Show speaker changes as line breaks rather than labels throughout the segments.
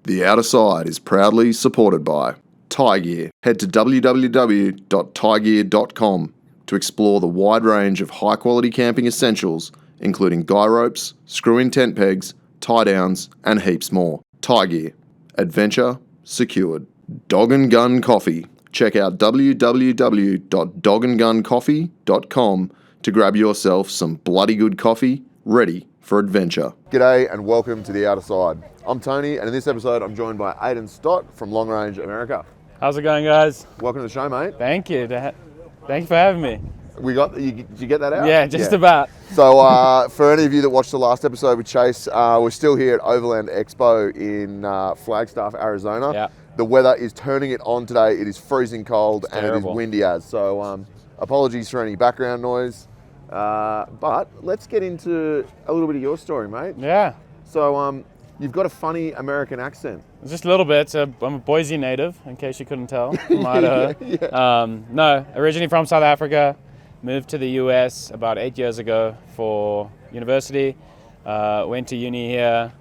The Outer Side is proudly supported by Tie Gear. Head to www.tiegear.com to explore the wide range of high-quality camping essentials, including guy ropes, screw-in tent pegs, tie-downs, and heaps more. Tie Gear. Adventure secured. Dog and Gun Coffee. Check out www.dogandguncoffee.com to grab yourself some bloody good coffee ready for adventure. G'day and welcome to The Outer Side. I'm Tony, and in this episode I'm joined by Aidan Stott from Long Range America.
How's it going, guys?
Welcome to the show, mate.
Thank you. Thank you for having me.
Did you get that out?
Yeah, just about.
So for any of you that watched the last episode with Chase, we're still here at Overland Expo in Flagstaff, Arizona.
Yeah.
The weather is turning it on today. It is freezing cold and it is windy as. So apologies for any background noise. But let's get into a little bit of your story, mate.
Yeah.
So you've got a funny American accent.
Just a little bit. I'm a Boise native, in case you couldn't tell. No, originally from South Africa. Moved to the US about 8 years ago for university. Went to uni here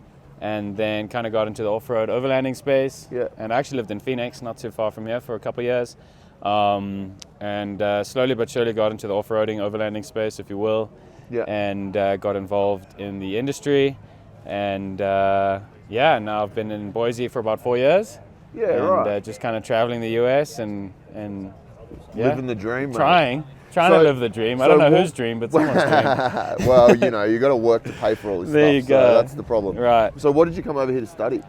and then kind of got into the off-road overlanding space.
Yeah.
And I actually lived in Phoenix, not too far from here, for a couple of years. And slowly but surely got into the off-roading overlanding space, if you will.
Yeah.
And got involved in the industry. And now I've been in Boise for about 4 years.
Yeah,
and,
right.
just kind of traveling the US and
Living the dream, mate.
Trying to live the dream. I don't know whose dream, but someone's dream.
Well, you got to work to pay for all this
There
stuff.
you go.
So that's the problem.
Right.
So what did you come over here to study?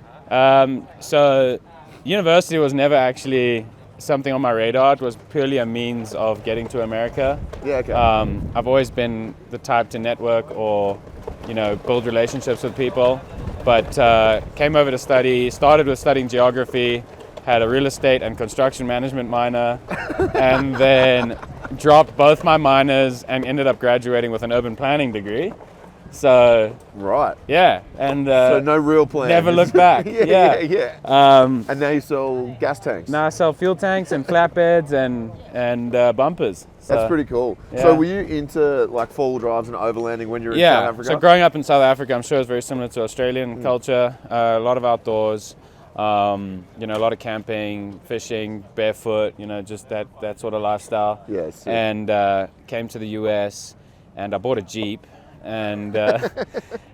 So university was never actually something on my radar. It was purely a means of getting to America.
Yeah, okay.
I've always been the type to network or, build relationships with people. But came over to study, started with studying geography, had a real estate and construction management minor, and then dropped both my minors and ended up graduating with an urban planning degree. So
right.
Yeah, and
so no real plan.
Never looked back.
yeah. And now you sell gas tanks.
Now I sell fuel tanks and flatbeds and bumpers. So,
that's pretty cool.
Yeah.
So were you into like four-wheel drives and overlanding when you were in South Africa?
So growing up in South Africa, I'm sure it's very similar to Australian culture. A lot of outdoors. A lot of camping, fishing, barefoot. Just that sort of lifestyle.
Yes. Yeah.
And came to the US, and I bought a Jeep. And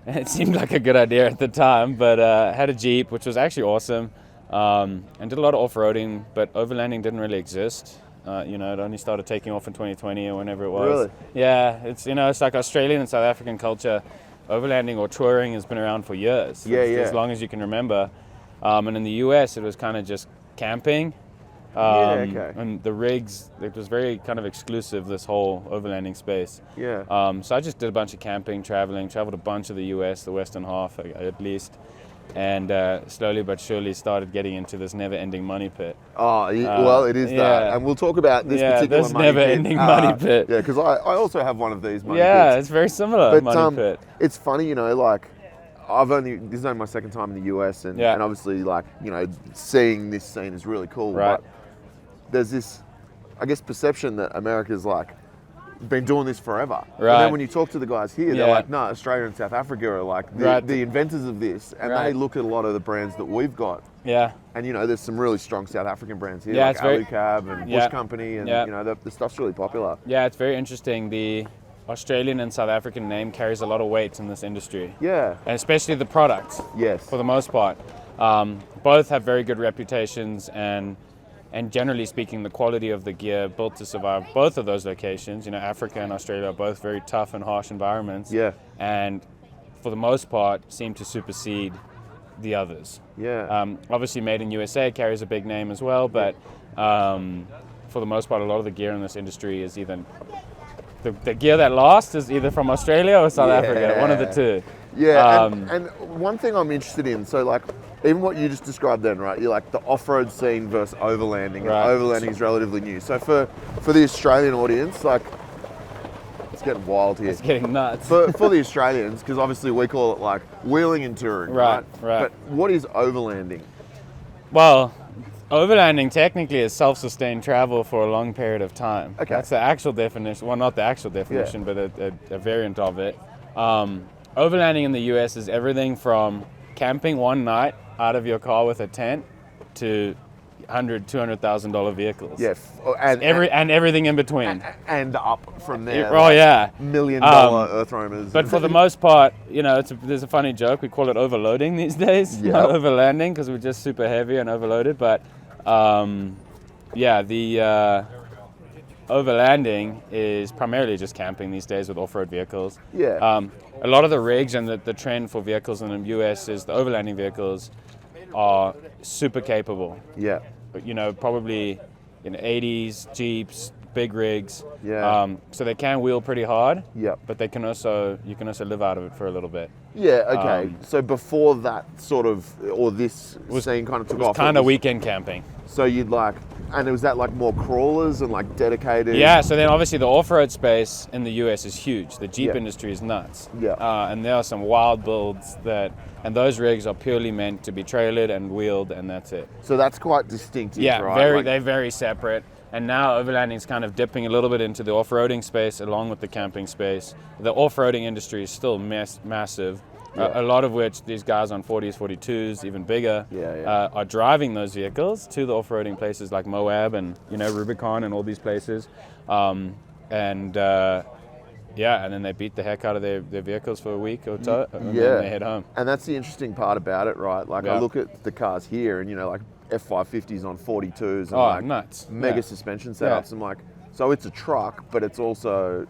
it seemed like a good idea at the time, but had a Jeep, which was actually awesome, and did a lot of off-roading, but overlanding didn't really exist. It only started taking off in 2020 or whenever it was.
Really?
Yeah, it's like Australian and South African culture. Overlanding or touring has been around for years. As long as you can remember. And in the US, it was kind of just camping. And the rigs, it was very kind of exclusive, this whole overlanding space.
Yeah.
So I just did a bunch of camping, traveled a bunch of the US, the western half at least, and slowly but surely started getting into this never-ending money pit.
Oh, well, it is that. And we'll talk about this particular
this
money
never-ending money pit.
Yeah, because I also have one of these money pits.
Yeah, it's very similar,
but,
money pit.
It's funny, this is only my second time in the US, and obviously, seeing this scene is really cool.
Right.
But there's this, I guess, perception that America's been doing this forever.
Right.
And then when you talk to the guys here, they're like, no, Australia and South Africa are the inventors of this, and they look at a lot of the brands that we've got.
Yeah.
And there's some really strong South African brands here, like Alu-Cab and Bush Company, and the stuff's really popular.
Yeah, it's very interesting. The Australian and South African name carries a lot of weight in this industry.
Yeah.
And especially the products.
Yes.
For the most part. Both have very good reputations, and generally speaking, the quality of the gear built to survive both of those locations. Africa and Australia are both very tough and harsh environments.
Yeah.
And for the most part, seem to supersede the others.
Yeah.
Obviously, Made in USA carries a big name as well, but for the most part, a lot of the gear in this industry is either the gear that lasts is either from Australia or South Africa, one of the two.
Yeah, and one thing I'm interested in, so even what you just described then, right? You're the off-road scene versus overlanding.
Right.
And overlanding is relatively new. So for the Australian audience, it's getting wild here.
It's getting nuts.
For the Australians, because obviously we call it wheeling and touring, right? But what is overlanding?
Well, overlanding technically is self-sustained travel for a long period of time.
Okay.
That's the actual definition. Well, not the actual definition, but a variant of it. Overlanding in the US is everything from camping one night out of your car with a tent to $200,000 vehicles.
Yeah,
and everything in between.
And up from there.
Oh yeah,
$1 million earth roamers.
But for the most part, there's a funny joke. We call it overloading these days, not overlanding, because we're just super heavy and overloaded. But the overlanding is primarily just camping these days with off-road vehicles.
Yeah.
A lot of the rigs and the trend for vehicles in the US is the overlanding vehicles are super capable.
Yeah.
Probably 80s, Jeeps, big rigs.
Yeah.
So they can wheel pretty hard.
Yep.
But you can also live out of it for a little bit.
Yeah, okay. So before that sort of, or this scene kind of took off.
Kind of weekend camping.
So you'd and was that more crawlers and dedicated?
Yeah, so then obviously the off-road space in the US is huge. The Jeep industry is nuts.
Yeah.
And there are some wild builds and those rigs are purely meant to be trailered and wheeled, and that's it.
So that's quite distinctive,
yeah,
right?
They're very separate. And now overlanding is kind of dipping a little bit into the off-roading space along with the camping space. The off-roading industry is still massive. A lot of which these guys on 40s, 42s, even bigger, are driving those vehicles to the off-roading places like Moab and Rubicon and all these places, and then they beat the heck out of their vehicles for a week or so, and then they head home.
And that's the interesting part about it, right? I look at the cars here, and F550s on 42s, and
nuts,
mega suspension setups. I'm so it's a truck, but it's also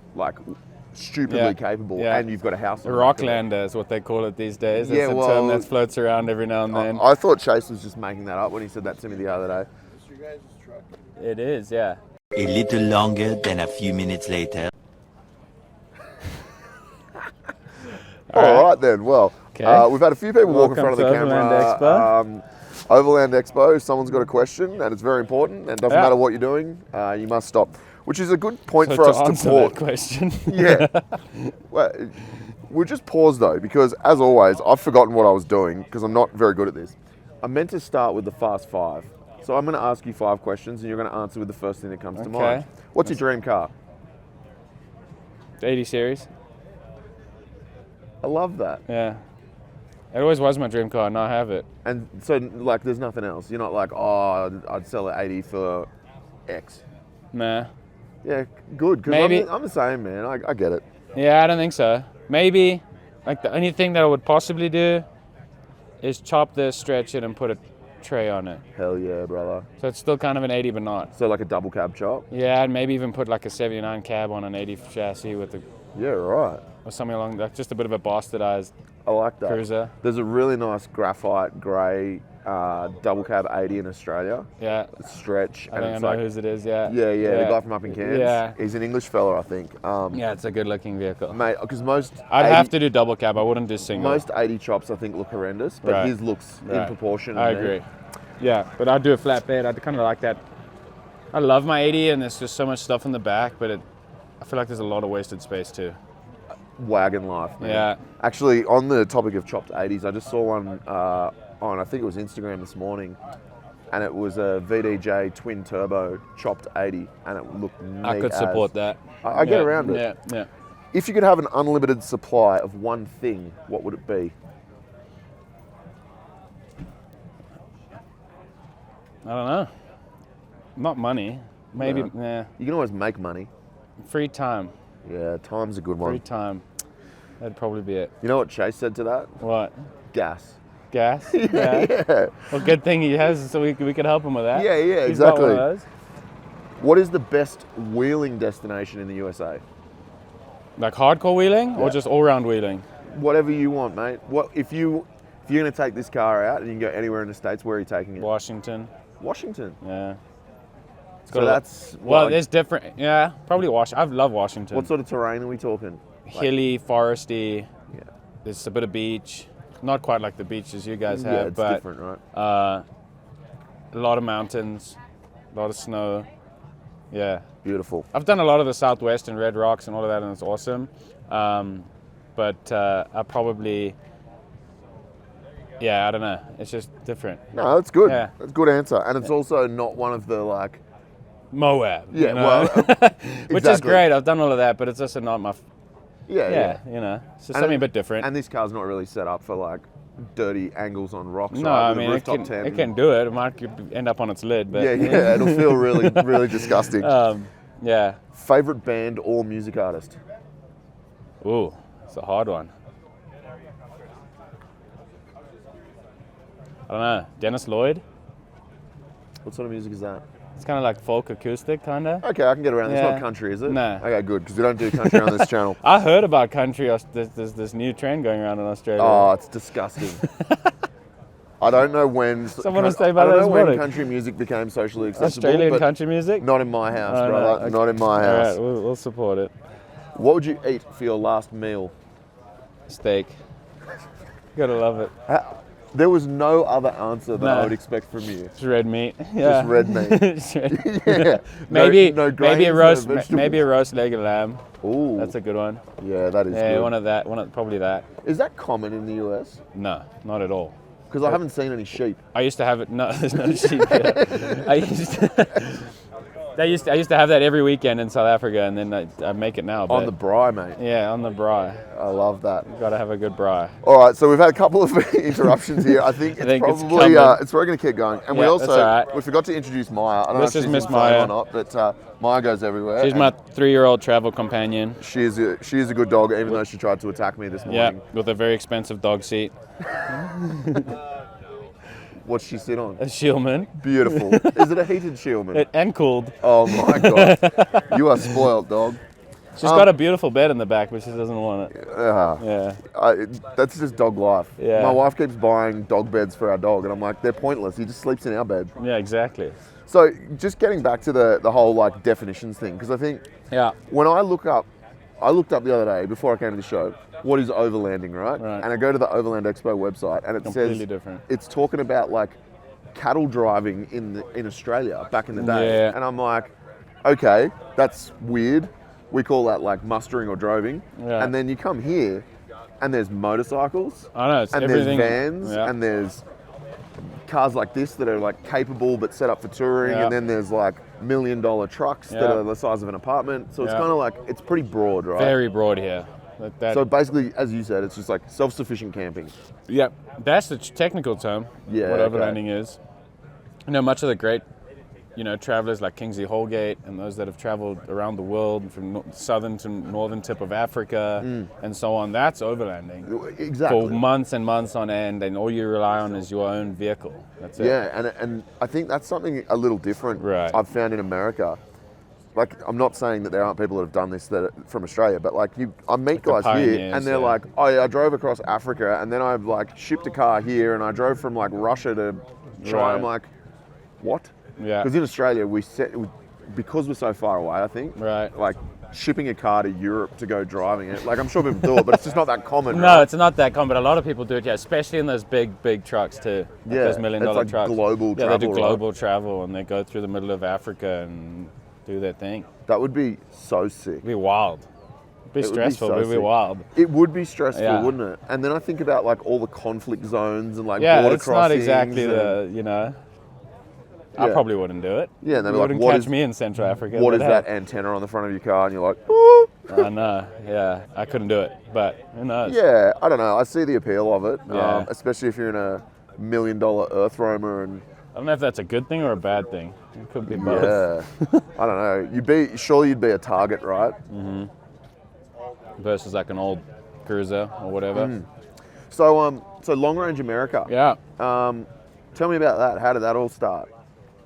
stupidly capable, and you've got a house.
A Rocklander is what they call it these days. That's a term that floats around every now and then.
I thought Chase was just making that up when he said that to me the other day.
It's your guys' truck.
It is, yeah.
A little longer than a few minutes later.
All right then. Well,
okay.
We've had a few people walk in front of the
camera.
Overland Expo. Overland Expo. Someone's got a question, and it's very important. And it doesn't matter what you're doing. You must stop. Which is a good point for us to
answer
pause.
that question.
Yeah. Well, we'll just pause though, because as always, I've forgotten what I was doing because I'm not very good at this. I meant to start with the Fast 5. So I'm going to ask you 5 questions, and you're going to answer with the first thing that comes to mind. What's your dream car?
The 80 series.
I love that.
Yeah. It always was my dream car, and I have it.
And so, there's nothing else. You're not I'd sell an 80 for X.
Nah.
Yeah, good. Because I'm the same, man. I get it.
Yeah, I don't think so. Maybe, the only thing that I would possibly do is chop this, stretch it, and put a tray on it.
Hell yeah, brother.
So it's still kind of an 80, but not.
So a double cab chop?
Yeah, and maybe even put a 79 cab on an 80 chassis with
Yeah, right.
Or something along that. Just a bit of a bastardized
I like that.
cruiser.
There's a really nice graphite grey double cab 80 in Australia.
Yeah.
Stretch.
I think I know whose it is, yeah.
Yeah, the guy from up in Cairns.
Yeah.
He's an English fella, I think.
Yeah, it's a good looking vehicle.
Mate, because most...
I'd have to do double cab, I wouldn't do single.
Most 80 chops, I think, look horrendous, but his looks in proportion.
I agree. Yeah, but I'd do a flatbed. I'd kind of like that. I love my 80, and there's just so much stuff in the back, but I feel like there's a lot of wasted space too.
Wagon life, man.
Yeah.
Actually, on the topic of chopped 80s, I just saw one on, I think it was Instagram this morning, and it was a VDJ twin turbo chopped 80, and it looked neat.
I could support that.
I get around it.
Yeah.
If you could have an unlimited supply of one thing, what would it be?
I don't know. Not money. Maybe,
You can always make money.
Free time.
Yeah, time's a good one.
Free time. That'd probably be it.
You know what Chase said to that?
What?
Gas.
Gas?
Yeah.
Well, good thing he has, so we could help him with that.
Yeah,
He's got
exactly.
one of those.
What is the best wheeling destination in the USA?
Like hardcore wheeling or just all-round wheeling?
Whatever you want, mate. What if you're going to take this car out and you can go anywhere in the States, where are you taking it?
Washington.
Washington.
Yeah.
So that's...
Well, there's different... Yeah, probably Washington. I love Washington.
What sort of terrain are we talking?
Hilly, foresty.
Yeah.
There's a bit of beach. Not quite like the beaches you guys have,
Yeah, it's
but
different, right?
a lot of mountains, a lot of snow. Yeah.
Beautiful.
I've done a lot of the Southwest and Red Rocks and all of that, and it's awesome. But I probably... Yeah, I don't know. It's just different.
No, that's good.
Yeah.
That's a good answer. And it's also not one of the,
Moab.
Yeah,
you know? Which is
exactly.
great. I've done all of that, but it's also not my...
Yeah.
It's just something a bit different.
And this car's not really set up for, dirty angles on rocks.
No,
right?
I
With a
mean,
rooftop
it
tent.
can do it. It might end up on its lid, but
Yeah, it'll feel really, really disgusting.
yeah.
Favorite band or music artist?
Ooh, it's a hard one. I don't know. Dennis Lloyd.
What sort of music is that?
It's kind of like folk acoustic, kind of.
Okay, I can get around. It's
Yeah.
not country, is it?
No.
Okay, good, because we don't do country on this channel.
I heard about country. There's this new trend going around in Australia.
Oh, it's disgusting. I don't know when.
Someone was saying about
I don't
it
know
this
when
morning.
country music became socially acceptable.
Australian
but
country music?
Not in my house,
Oh, no,
brother.
okay.
Not in my
All
house.
right, we'll support it.
What would you eat for your last meal?
Steak. Gotta love it.
There was no other answer that
No.
I would expect from you.
It's red meat. Yeah.
Just red meat.
Just red-
Yeah.
maybe
no
maybe
grains,
a
no
roast
vegetables.
maybe a roast leg of lamb.
Ooh,
That's a good one.
yeah, that is
Yeah,
good.
probably that.
Is that common in the US?
No, not at all.
Because I haven't seen any sheep.
I used to have it. No, there's no sheep here. I used to have that every weekend in South Africa, and then I make it now.
On
But
the braai, mate.
yeah, on the braai.
I love that.
Got to have a good braai.
All right, so we've had a couple of interruptions here. I think it's
think it's
probably
coming.
it's probably going to keep going. And we
Yeah,
also
that's all right.
we forgot to introduce Maya. I don't
This
know
is
if she's
Miss
in frame
Maya.
or not, but Maya goes everywhere.
She's
and
my 3-year-old travel companion.
she is a good dog, even though she tried to attack me this
Yeah,
morning.
with a very expensive dog seat.
What's she sit on?
A Shieldman.
Beautiful. Is it a heated Shieldman?
And cooled.
Oh my god, you are spoiled, dog.
She's got a beautiful bed in the back, but she doesn't want it. Yeah.
That's just dog life.
Yeah.
My wife keeps buying dog beds for our dog, and I'm like, they're pointless. He just sleeps in our bed.
Yeah, exactly.
So just getting back to the whole like definitions thing, because I think
Yeah.
when I looked up the other day before I came to the show, what is overlanding, right?
Right.
And I go to the Overland Expo website, and it
Completely
says
different.
it's talking about like cattle driving in Australia back in the day,
Yeah.
and I'm like, okay, that's weird. We call that like mustering or droving,
Yeah.
and then you come here, and there's motorcycles,
I know, it's
and
everything.
there's vans,
Yeah.
and there's cars like this that are like capable but set up for touring,
Yeah.
and then there's like $1 million trucks that
Yeah.
are the size of an apartment. So it's
Yeah.
kind of like, it's pretty broad, right?
Very broad here. That,
So basically, as you said, it's just like self-sufficient camping.
yeah, that's the technical term.
Yeah,
What
okay.
overlanding is. You know, much of the great, travelers like Kingsley Holgate and those that have traveled around the world from southern to northern tip of Africa and so on, that's overlanding.
Exactly.
For months and months on end, and all you rely on is your own vehicle. That's it.
Yeah, and I think that's something a little different
Right.
I've found in America. Like, I'm not saying that there aren't people that have done this that are from Australia, but like I meet
the
guys here,
pioneers,
and they're
yeah.
like, oh yeah, I drove across Africa, and then I've like shipped a car here, and I drove from like Russia to China.
Right.
I'm like, what?
Yeah.
Because in Australia, because we're so far away, I think,
Right.
like shipping a car to Europe to go driving it. Like, I'm sure people do it, but it's just not that common.
No,
right?
it's not that common, but a lot of people do it, yeah, especially in those big trucks too. Like
Yeah,
those $1 million
it's like
trucks.
global
Yeah, they
travel,
do
right?
global travel, and they go through the middle of Africa and do their thing.
That would be so sick.
It'd be wild. It'd be
It would be
stressful,
so
but it'd be
sick.
wild.
It would be stressful,
Yeah.
wouldn't it? And then I think about like all the conflict zones and like
Yeah,
border
it's not
crossings.
exactly
and-
I
Yeah.
probably wouldn't do it.
Yeah, and they'd be
You
like,
wouldn't
what
catch
is-
me in Central Africa.
What
but
is
hey,
that antenna on the front of your car? And you're like, "Ooh."
I know, yeah. I couldn't do it, but who knows?
Yeah, I don't know. I see the appeal of it,
Yeah.
especially if you're in a $1 million Earth roamer and
I don't know if that's a good thing or a bad thing. It could be both.
yeah, I don't know. Surely you'd be a target, right?
Versus like an old cruiser or whatever.
Mm. So Long Range America.
Yeah.
Tell me about that. How did that all start?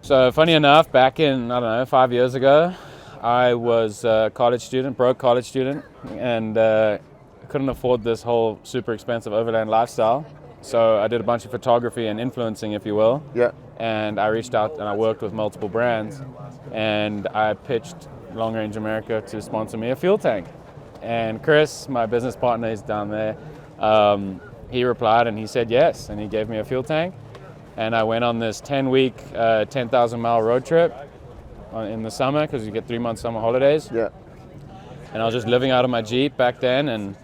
So funny enough, back in, 5 years ago, I was a broke college student, and couldn't afford this whole super expensive overland lifestyle. So I did a bunch of photography and influencing, if you will.
Yeah.
And I reached out and I worked with multiple brands, and I pitched Long Range America to sponsor me a fuel tank. And Chris, my business partner, is down there. He replied and he said yes, and he gave me a fuel tank. And I went on this 10-week, 10,000-mile road trip in the summer, because you get 3 months summer holidays.
Yeah.
And I was just living out of my Jeep back then, and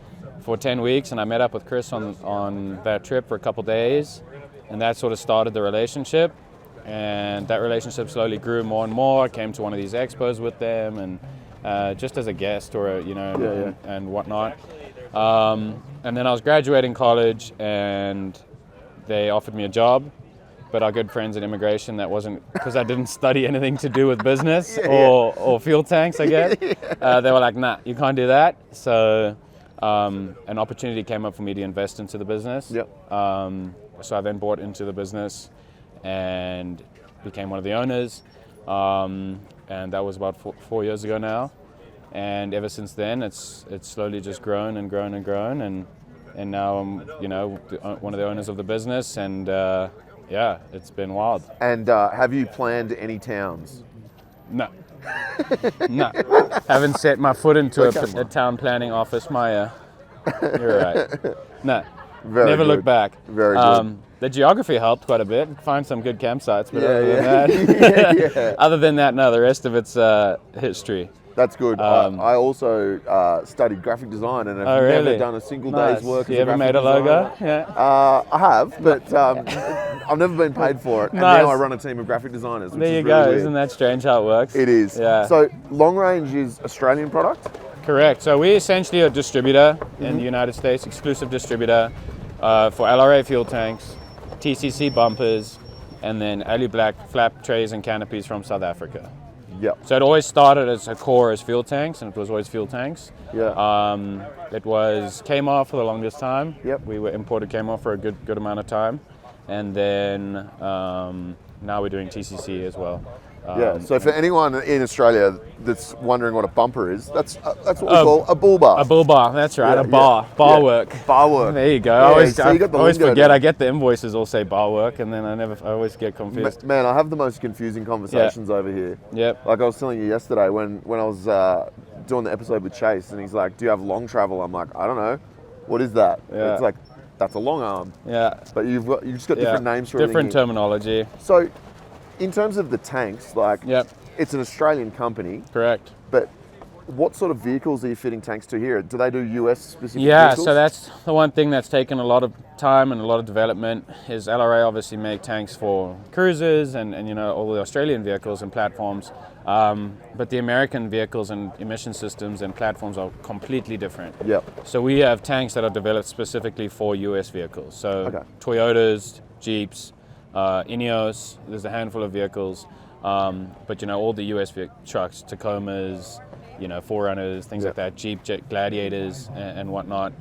for 10 weeks, and I met up with Chris on that trip for a couple days, and that sort of started the relationship. And that relationship slowly grew more and more. I came to one of these expos with them, and just as a guest or and whatnot. And then I was graduating college, and they offered me a job, but our good friends at immigration, that wasn't because I didn't study anything to do with business or fuel tanks, I guess. They were like, nah, you can't do that. So an opportunity came up for me to invest into the business.
Yep.
So I then bought into the business and became one of the owners. And that was about 4 years ago now. And ever since then, it's slowly just grown and grown and grown. And now I'm, one of the owners of the business. And yeah, it's been wild.
And have you planned any towns?
No. No. Haven't set my foot into a town planning office, Maya. You're right. No. Never look back.
Very good.
The geography helped quite a bit. Find some good campsites, but other than that, no. The rest of it's history.
That's good. I also studied graphic design and have never done a single day's work as a graphic designer.
You ever made a logo? Yeah.
I have, but I've never been paid for it. And now I run a team of graphic designers, which
there you
is
go.
really weird.
Isn't that strange how it works?
It is.
Yeah.
So Long Range is Australian product?
Correct. So we essentially are a distributor in the United States, exclusive distributor for LRA fuel tanks, TCC bumpers, and then Alu-Black flap trays and canopies from South Africa.
Yep.
So it always started as a core as fuel tanks, and it was always fuel tanks.
Yeah.
It was KMAR for the longest time.
Yep.
We were imported KMAR for a good amount of time, and then now we're doing TCC as well.
Yeah. So for anyone in Australia that's wondering what a bumper is, that's what we call a bullbar.
A bullbar, that's right.
Yeah,
a bar work.
Bar work.
There you go.
Yeah,
I always forget. I get the invoices all say bar work, and then I always get confused.
Man, I have the most confusing conversations over here.
Yep.
Like I was telling you yesterday when I was doing the episode with Chase, and he's like, "Do you have long travel?" I'm like, "I don't know. What is that?"
Yeah.
It's like, "That's a long arm."
Yeah.
But you've just got different names for everything.
Different terminology.
So, in terms of the tanks, like,
Yep.
it's an Australian company.
Correct.
But what sort of vehicles are you fitting tanks to here? Do they do US specific
Yeah,
vehicles?
so that's the one thing that's taken a lot of time and a lot of development is LRA obviously make tanks for cruisers and all the Australian vehicles and platforms. But the American vehicles and emission systems and platforms are completely different.
Yep.
So we have tanks that are developed specifically for US vehicles. So Toyotas, Jeeps, Ineos, there's a handful of vehicles. But all the US trucks, Tacomas, 4Runners, things like that, Jeep Gladiators and whatnot.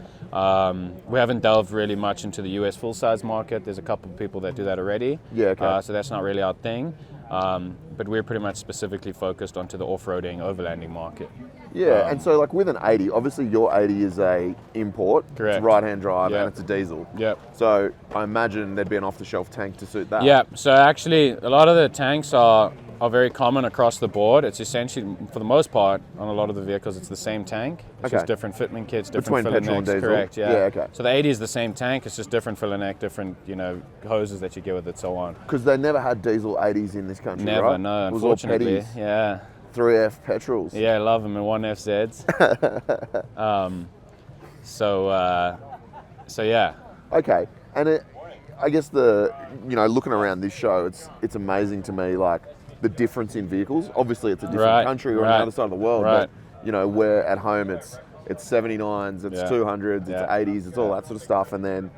We haven't delved really much into the US full-size market. There's a couple of people that do that already.
Yeah, okay.
So that's not really our thing. But we're pretty much specifically focused onto the off-roading, overlanding market.
Yeah, and so like with an 80, obviously your 80 is a import.
Correct.
It's a right-hand drive
Yep.
and it's a diesel.
Yep.
So I imagine there'd be an off-the-shelf tank to suit that.
Yeah, so actually a lot of the tanks are very common across the board. It's essentially, for the most part, on a lot of the vehicles, it's the same tank. It's just different fitment kits, different
Between
filler
petrol and
necks.
diesel?
Correct, yeah.
Yeah, okay.
So the 80 is the same tank, it's just different filler neck, different, hoses that you get with it, so on.
Because they never had diesel 80s in this country,
Never,
right?
no,
It was all
unfortunately.
petties,
Yeah.
3F petrols.
Yeah, I love them in 1FZs. So yeah.
Okay, and I guess looking around this show, it's amazing to me, like, the difference in vehicles. Obviously, it's a different country or on the other side of the world, but where at home it's 79s, it's 200s, it's 80s, it's all that sort of stuff. And then,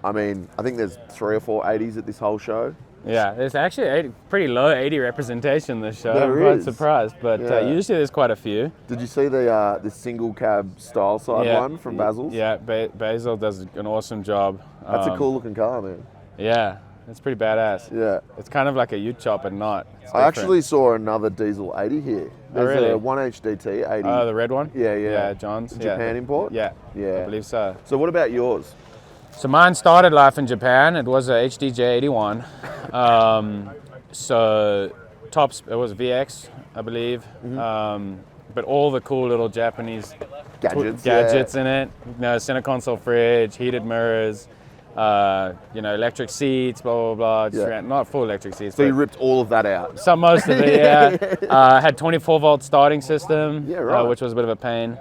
I think there's 3 or 4 80s at this whole show.
Yeah, there's actually pretty low 80 representation this show.
There
I'm quite
is.
surprised, but usually there's quite a few.
Did you see the single cab style side one from Basil's?
Yeah, Basil does an awesome job.
That's a cool looking car, man.
Yeah, it's pretty badass.
Yeah.
It's kind of like a ute chop, but not. It's
I
different.
actually saw another diesel 80 here. There's
really?
a 1HDT 80.
Oh, the red one?
Yeah.
Yeah, John's.
Japan import?
Yeah,
Yeah.
I believe so.
So what about yours?
So mine started life in Japan. It was a HDJ81. So tops, it was VX, I believe. But all the cool little Japanese gadgets in it. Center console fridge, heated mirrors, electric seats, blah, blah, blah. Just not full electric seats.
So you ripped all of that out?
Most of it, yeah. Had 24 volt starting system, which was a bit of a pain.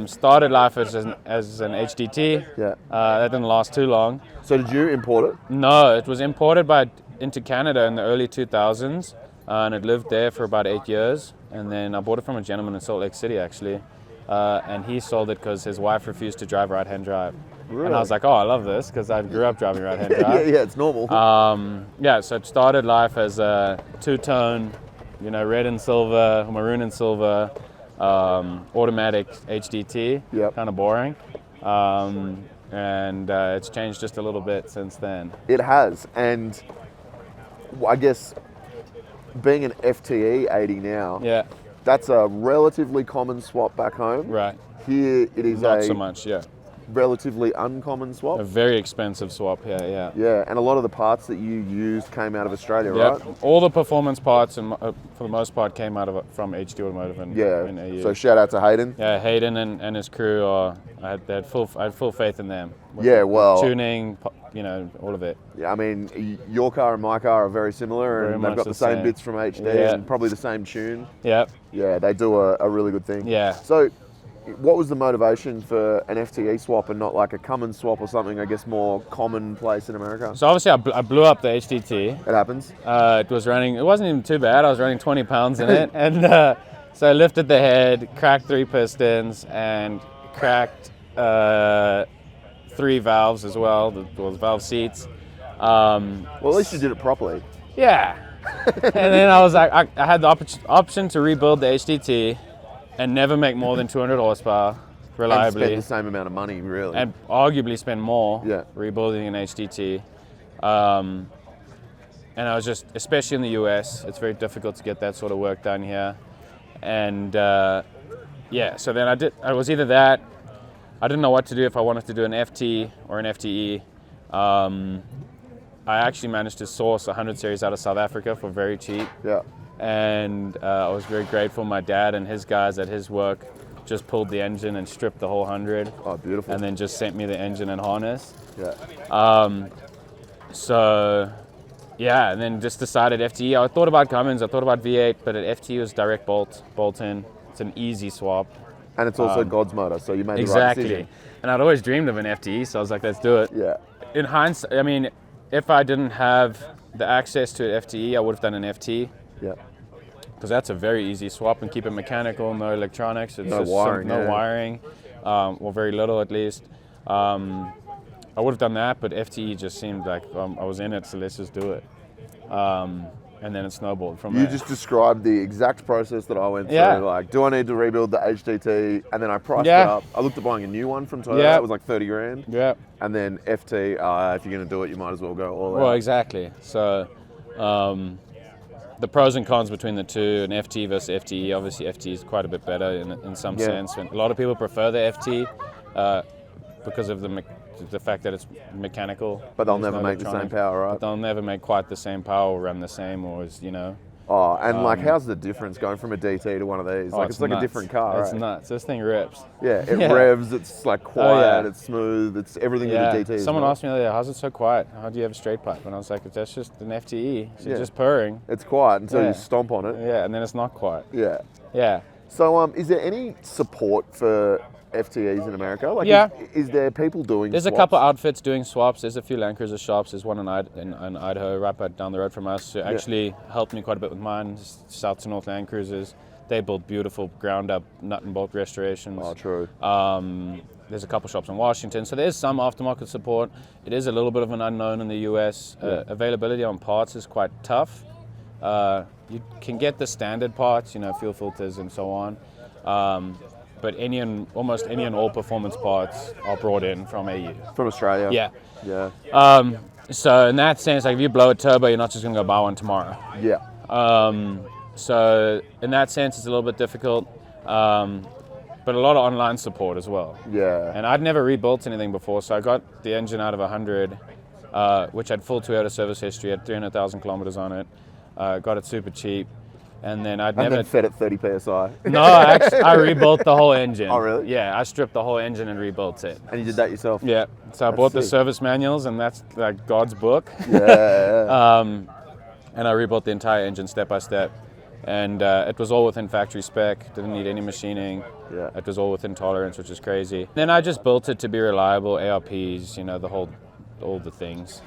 Started life as an HDT.
Yeah.
That didn't last too long.
So did you import it?
No, it was imported into Canada in the early 2000s, and it lived there for about 8 years. And then I bought it from a gentleman in Salt Lake City, actually. and he sold it because his wife refused to drive right-hand drive.
Really?
And I was like, oh, I love this because I grew up driving right-hand drive.
yeah, it's normal.
So it started life as a two-tone, red and silver, maroon and silver, automatic HDT.
Yep.
Kind of boring. And it's changed just a little bit since then.
It has, and I guess being an FTE 80 now,
Yeah,
that's a relatively common swap back home.
right.
Here it is
Not
a
so much, yeah.
relatively uncommon swap.
A very expensive swap here, yeah.
Yeah, and a lot of the parts that you used came out of Australia,
Yep.
right?
All the performance parts, and for the most part, came out from HD Automotive in AU.
So shout out to Hayden.
Yeah, Hayden and his crew I had full faith in them. With
Yeah, well-
tuning, all of it.
Yeah, I mean, your car and my car are very similar,
Very
and
much
they've got
the
the same
same.
bits from HD
Yeah.
and probably the same tune.
Yep.
Yeah, they do a really good thing.
Yeah.
So, what was the motivation for an FTE swap and not like a Cummins swap or something, I guess, more commonplace in America?
So obviously I blew up the HDT.
It happens.
It wasn't even too bad. I was running 20 pounds in it, and so I lifted the head, cracked 3 pistons, and cracked 3 valves as well. Those valve seats.
Well, at least you did it properly.
Yeah. And then I was like, I had the option to rebuild the HDT and never make more than 200 horsepower
And
reliably,
spend the same amount of money, really.
and arguably spend more
Yeah.
rebuilding an HDT. And I was just, especially in the US, it's very difficult to get that sort of work done here. And so then I was either that, I didn't know what to do if I wanted to do an FT or an FTE. I actually managed to source a 100 series out of South Africa for very cheap.
Yeah.
And I was very grateful. My dad and his guys at his work just pulled the engine and stripped the whole 100.
Oh, beautiful.
And then just sent me the engine and harness.
Yeah.
And then just decided FTE. I thought about Cummins, I thought about V8, but at FTE was direct bolt in. It's an easy swap.
And it's also God's motor, so you made the right
Exactly.
decision.
And I'd always dreamed of an FTE, so I was like, let's do it.
Yeah.
In hindsight, I mean, if I didn't have the access to an FTE, I would have done an FT.
Yeah.
Because that's a very easy swap and keep it mechanical, no electronics. It's
No
just
wiring,
no
yeah.
wiring, or very little at least. I would have done that, but FTE just seemed like I was in it, so let's just do it. And then it snowballed from
You
there.
just described the exact process that I went through.
Yeah.
Like, do I need to rebuild the HDT? And then I priced it
Yeah.
up. I looked at buying a new one from Toyota.
Yeah.
It was like 30 grand.
Yeah.
And then FT, if you're going to do it, you might as well go all
Well,
out.
exactly. So the pros and cons between the two, and FT versus FTE, obviously FT is quite a bit better in some
Yeah.
sense. And a lot of people prefer the FT because of the fact that it's mechanical.
But they'll
There's
never
no
make the same
electronic.
power, right?
But they'll never make quite the same power or run the same, or as
Oh, and like, how's the difference going from a DT to one of these? Like, it's like
nuts.
a different car,
It's
right?
nuts. This thing rips.
Yeah, it
Yeah.
revs, it's like quiet,
yeah.
it's smooth, it's everything
Yeah.
that a DT is.
Someone
right?
asked me the other day, how's it so quiet? How do you have a straight pipe? And I was like, that's just an FTE. It's
Yeah.
just purring.
It's quiet until
Yeah.
you stomp on it.
Yeah, and then it's not quiet.
Yeah.
Yeah.
So, is there any support for FTEs in America? Like,
Yeah.
is there people doing
There's
swaps?
a couple outfits doing swaps. There's a few Land Cruiser shops. There's one in Idaho, right down the road from us, who actually helped me quite a bit with mine. South to North Land Cruisers. They build beautiful ground-up nut and bolt restorations.
Oh, true.
There's a couple shops in Washington, so there's some aftermarket support. It is a little bit of an unknown in the US. Availability on parts is quite tough. You can get the standard parts, fuel filters and so on. But almost any and all performance parts are brought in from AU.
From Australia?
Yeah.
Yeah.
So in that sense, like if you blow a turbo, you're not just going to go buy one tomorrow.
Yeah.
So in that sense, it's a little bit difficult. But a lot of online support as well.
Yeah.
And I'd never rebuilt anything before, so I got the engine out of 100, which had full Toyota service history, had 300,000 kilometers on it. Got it super cheap. And then
And then fed at 30 PSI.
No, actually, I rebuilt the whole engine.
Oh, really?
Yeah, I stripped the whole engine and rebuilt it.
And you did that yourself?
Yeah, so I bought the
sick.
service manuals, and that's like God's book.
Yeah.
And I rebuilt the entire engine step by step. And it was all within factory spec, didn't need any machining.
Yeah.
It was all within tolerance, which is crazy. Then I just built it to be reliable, ARPs, all the things.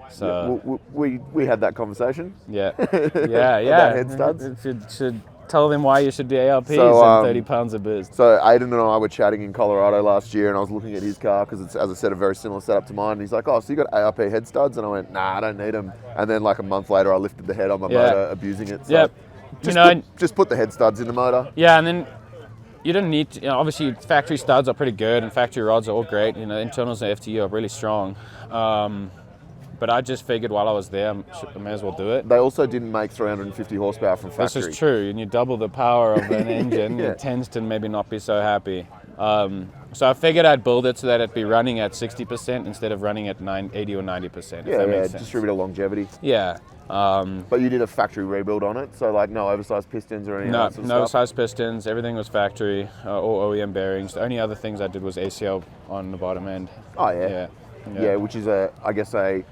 So
we had that conversation.
yeah.
About head studs?
It should tell them why you should do ARPs
So,
and 30 pounds of boost.
So Aiden and I were chatting in Colorado last year, and I was looking at his car because it's, as I said, a very similar setup to mine. And he's like, "Oh, so you got ARP head studs?" And I went, "Nah, I don't need them." And then like a month later, I lifted the head on my motor, abusing it. So
Yep.
just put the head studs in the motor.
Yeah, and then you don't need to, obviously factory studs are pretty good and factory rods are all great. Internals and FTE are really strong. But I just figured while I was there, I may as well do it.
They also didn't make 350 horsepower from factory.
This is true, and you double the power of an engine,
Yeah.
it tends to maybe not be so happy. So I figured I'd build it so that it'd be running at 60% instead of running at 80 or 90%.
Yeah,
if that makes sense.
distributor longevity.
Yeah.
But you did a factory rebuild on it, so like no oversized pistons or anything.
No,
of that sort of
no
stuff?
size pistons. Everything was factory, all OEM bearings. The only other things I did was ACL on the bottom end.
Oh yeah. Yeah, which is I guess a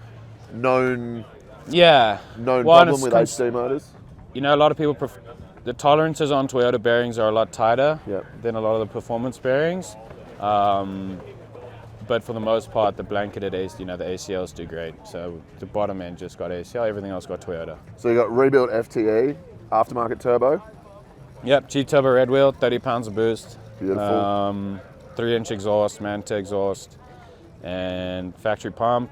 known
Well,
problem with HD motors.
A lot of people the tolerances on Toyota bearings are a lot tighter than a lot of the performance bearings. But for the most part, the blanketed the ACLs do great. So the bottom end just got ACL, everything else got Toyota.
So you got rebuilt FTE, aftermarket turbo.
Yep, G-turbo red wheel, 30 pounds of boost.
Beautiful.
3-inch exhaust, Manta exhaust, and factory pump,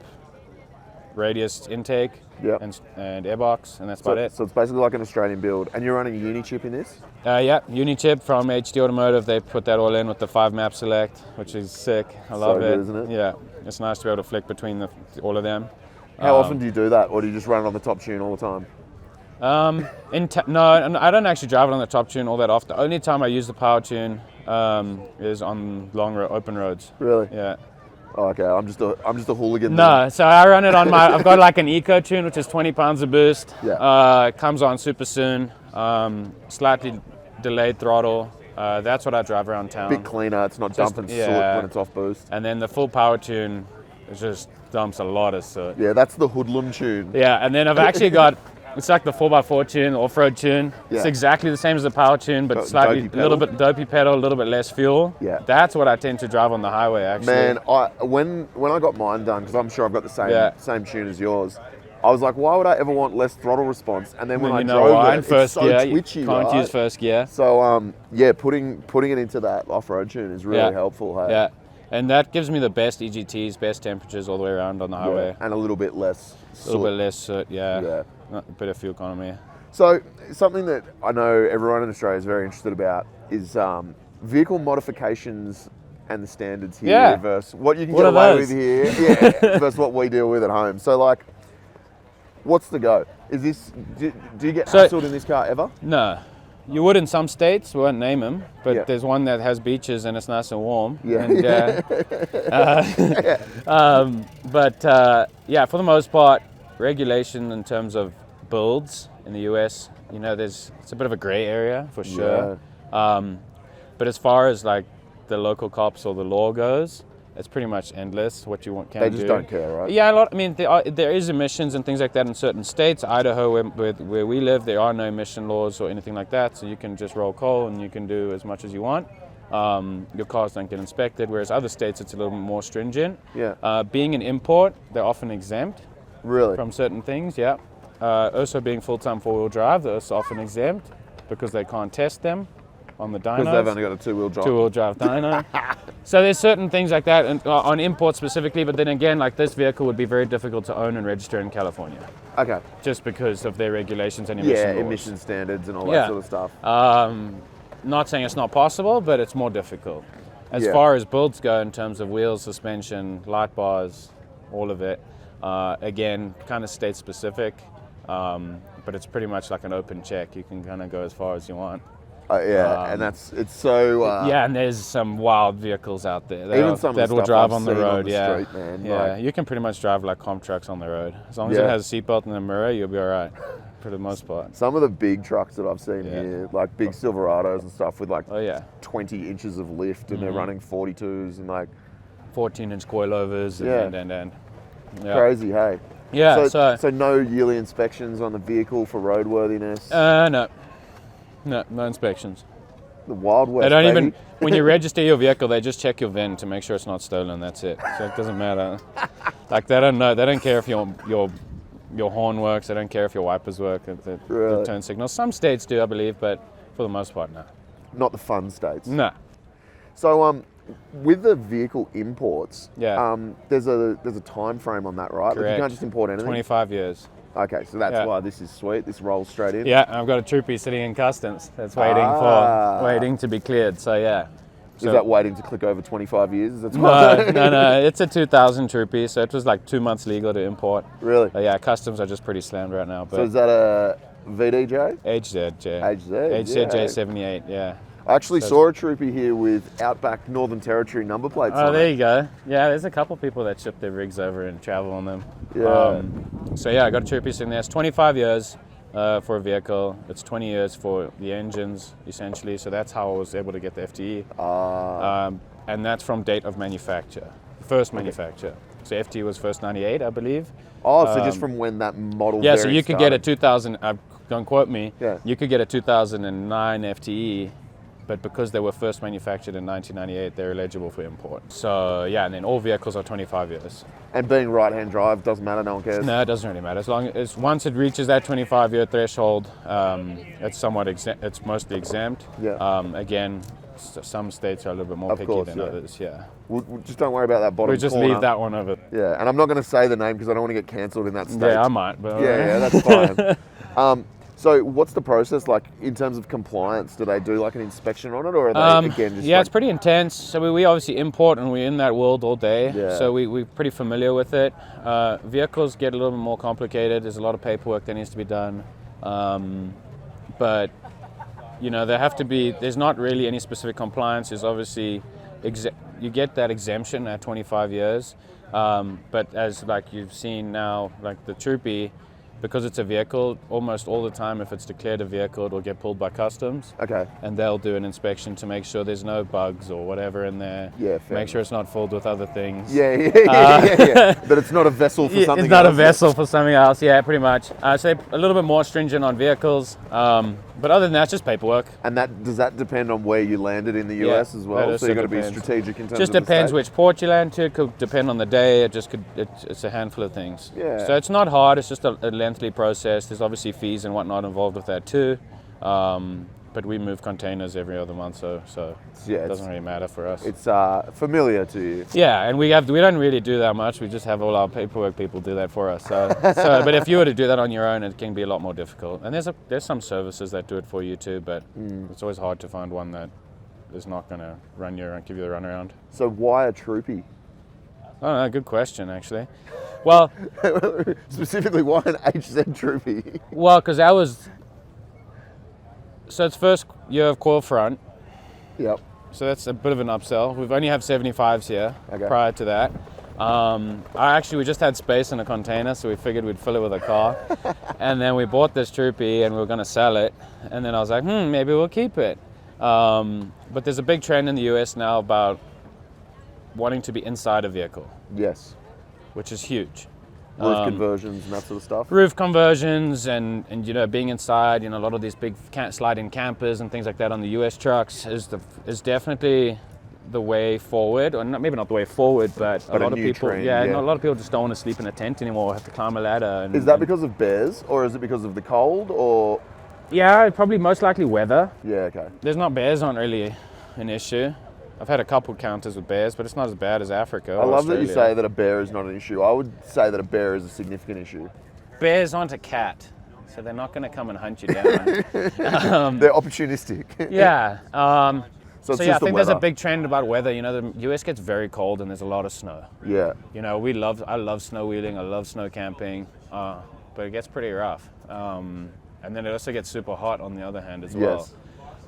radius intake, and airbox, and that's about it.
So it's basically like an Australian build. And you're running a uni chip in this?
Uni-chip from HD Automotive. They put that all in with the 5-map select, which is sick. I love it.
Good, isn't it?
Yeah, it's nice to be able to flick between all of them.
How often do you do that, or do you just run it on the top tune all the time?
No, I don't actually drive it on the top tune all that often. The only time I use the power tune is on long open roads.
Really?
Yeah.
Oh, okay, I'm just a hooligan.
No, so I run it on I've got like an Eco tune, which is 20 pounds of boost.
Yeah.
It comes on super soon. Slightly delayed throttle. That's what I drive around town.
Bit cleaner. It's not dumping soot when it's off boost.
And then the full power tune just dumps a lot of soot.
Yeah, that's the hoodlum tune.
Yeah, and then I've actually got, it's like the 4x4 tune, off-road tune.
Yeah.
It's exactly the same as the power tune, but slightly, a little bit dopey pedal, a little bit less fuel.
Yeah.
That's what I tend to drive on the highway, actually.
Man, when I got mine done, because I'm sure I've got the same tune as yours, I was like, why would I ever want less throttle response? And then when I drove it,
first
it's so
gear,
twitchy,
you can't
right?
use first gear.
So putting it into that off-road tune is really helpful. Hey?
Yeah, and that gives me the best EGTs, best temperatures all the way around on the highway.
And a little bit less
A little bit less soot, a bit of fuel economy.
So something that I know everyone in Australia is very interested about is vehicle modifications and the standards here versus what you can get away with here versus what we deal with at home. So like, what's the go? Is this, do you get hassled in this car ever?
No. You would in some states, we won't name them, but there's one that has beaches and it's nice and warm.
Yeah.
And, for the most part, regulation in terms of builds in the US, it's a bit of a gray area for sure. But as far as like the local cops or the law goes, it's pretty much endless what you can do.
They just don't care, right?
Yeah, there is emissions and things like that in certain states. Idaho, where we live, there are no emission laws or anything like that, so you can just roll coal and you can do as much as you want. Your cars don't get inspected, whereas other states it's a little bit more stringent.
Yeah.
Being an import, they're often exempt.
Really?
From certain things, yeah. Also being full-time four-wheel drive, they're also often exempt because they can't test them on the dynos.
Because they've only got a two-wheel drive.
Two-wheel drive dyno. So there's certain things like that and, on imports specifically, but then again, like this vehicle would be very difficult to own and register in California.
Okay.
Just because of their regulations and emission laws.
Emission standards and all that sort of stuff.
Not saying it's not possible, but it's more difficult. As far as builds go in terms of wheels, suspension, light bars, all of it, again, kind of state specific, but it's pretty much like an open check. You can kind of go as far as you want.
And it's so...
and there's some wild vehicles out there
that
will drive on the road.
Street, man.
Yeah, you can pretty much drive like comp trucks on the road. As long as it has a seatbelt and a mirror, you'll be all right for the most part.
Some of the big trucks that I've seen here, like big Silverados and stuff with like 20 inches of lift and they're running 42s and like...
14-inch coilovers and
Crazy, hey?
Yeah,
so no yearly inspections on the vehicle for roadworthiness?
No inspections.
The Wild West,
they don't
baby.
even, when you register your vehicle, they just check your VIN to make sure it's not stolen, that's it. So it doesn't matter. Like they don't know, they don't care if your horn works, they don't care if your wipers work, the turn signals. Some states do, I believe, but For the most part, no.
Not the fun states.
No.
So with the vehicle imports,
Yeah.
there's a time frame on that, right? Like you
Correct.
can't just import anything.
25 years.
Okay, so that's
Yeah.
why this is sweet. This rolls straight in.
Yeah, I've got a Troopy sitting in customs that's waiting to be cleared. So yeah.
Is that waiting to click over 25 years? That's
No. It's a 2000 Troopy, so it was like 2 months legal to import.
Really?
Yeah, customs are just pretty slammed right now. But
So is that a VDJ?
HZJ.
HZ,
J78, yeah.
I actually saw a Troopy here with Outback Northern Territory number plates
Oh,
on
there
it.
you go. Yeah, there's a couple people that ship their rigs over and travel on them.
Yeah.
So yeah, I got a Troopy sitting there. It's 25 years for a vehicle. It's 20 years for the engines, essentially. So that's how I was able to get the FTE. And that's from date of manufacture, first manufacture. So FTE was first 98, I believe.
Oh, so just from when that model
Yeah, so
variant
you could get a
started.
2000, don't quote me,
Yeah.
you could get a 2009 FTE, but because they were first manufactured in 1998, they're eligible for import. So yeah, and then all vehicles are 25 years.
And being right-hand drive, doesn't matter, no one cares.
No, it doesn't really matter. As long as once it reaches that 25-year threshold, it's somewhat it's mostly exempt.
Yeah.
Again, some states are a little bit more
Of
picky
course,
than
yeah.
others. Yeah.
We'll just don't worry about that bottom
We just
corner.
leave that one over.
Yeah, and I'm not going to say the name because I don't want to get cancelled in that state.
Yeah, I might. But
Yeah, that's fine. So what's the process like in terms of compliance? Do they do like an inspection on it, or are they again just
yeah,
like,
it's pretty intense. So we obviously import and we're in that world all day.
Yeah.
So we're pretty familiar with it. Vehicles get a little bit more complicated. There's a lot of paperwork that needs to be done. But, you know, there's not really any specific compliance. There's obviously, you get that exemption at 25 years. But as like you've seen now, like the Troopy, because it's a vehicle, almost all the time if it's declared a vehicle, it'll get pulled by customs.
Okay.
And they'll do an inspection to make sure there's no bugs or whatever in there.
Yeah, fair
Make sure it's not filled with other things.
Yeah. That it's not a vessel for something
It's not a
else.
vessel for something else, yeah, pretty much. So they're a little bit more stringent on vehicles. But other than that, it's just paperwork.
And does that depend on where you landed in the
Yeah,
US as
that
well?
also
So you've got to be
depends.
strategic in terms
Just
of the
depends
state?
which port you land to. It could depend on the day. It's a handful of things.
Yeah.
So it's not hard. It's just a lengthy process. There's obviously fees and whatnot involved with that too. But we move containers every other month, so it doesn't really matter for us.
It's familiar to you.
Yeah, and we don't really do that much. We just have all our paperwork people do that for us. But if you were to do that on your own, it can be a lot more difficult. And there's some services that do it for you too, but it's always hard to find one that is not going to give you the runaround.
So why a Troopy?
I don't know, good question actually. Well,
Specifically, why an HZ Troopy?
well, because so it's first year of coil front.
Yep.
So that's a bit of an upsell. We've only have 75s here.
Okay.
Prior to that. We just had space in a container, so we figured we'd fill it with a car. And then we bought this Troopy and we were going to sell it. And then I was like, maybe we'll keep it. But there's a big trend in the US now about wanting to be inside a vehicle,
Yes.
which is huge.
Roof conversions and that sort of stuff.
Roof conversions and you know, being inside, you know, a lot of these big slide-in campers and things like that on the US trucks is definitely the way forward, or maybe not the way forward, but a lot of people,
trend,
a lot of people just don't want to sleep in a tent anymore, or have to climb a ladder.
Is that because of bears, or is it because of the cold, or?
Yeah, probably most likely weather.
Yeah, okay.
There's not bears aren't really an issue. I've had a couple encounters with bears, but it's not as bad as Africa.
I love that you say that a bear is not an issue. I would say that a bear is a significant issue.
Bears aren't a cat, so they're not going to come and hunt you down.
They're opportunistic.
Yeah.
So it's
I
just the
think there's a
weather.
big trend about weather. You know, the US gets very cold and there's a lot of snow.
Yeah.
You know, I love snow wheeling, I love snow camping, but it gets pretty rough. And then it also gets super hot on the other hand as well.
Yes.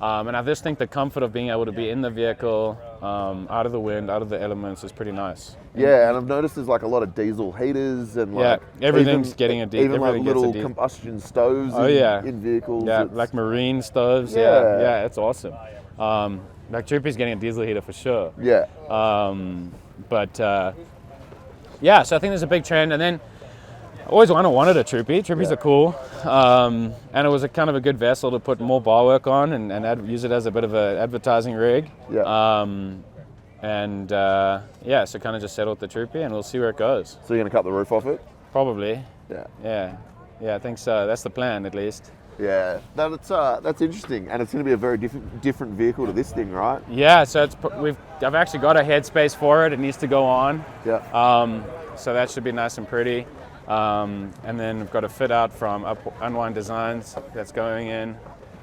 And I just think the comfort of being able to be in the vehicle, out of the wind, out of the elements is pretty nice.
Yeah, and I've noticed there's like a lot of diesel heaters and like
everything's getting a
even like
everything gets a
little
diesel.
combustion stoves in vehicles.
Yeah,
It's-
like marine stoves.
Yeah.
Yeah, it's awesome. Like Troopy's getting a diesel heater for sure.
Yeah.
So I think there's a big trend. And then I always wanted a Troopy. Troopies are cool. And it was a kind of a good vessel to put more bar work on and use it as a bit of an advertising rig.
Yeah.
So kind of just settled the Troopy and we'll see where it goes.
So you're gonna cut the roof off it?
Probably.
Yeah.
Yeah, I think so. That's the plan at least.
Yeah, that's interesting, and it's going to be a very different vehicle to this thing, right?
Yeah, so I've actually got a headspace for it. It needs to go on.
Yeah.
So that should be nice and pretty. And then I've got a fit out from Unwind Designs that's going in.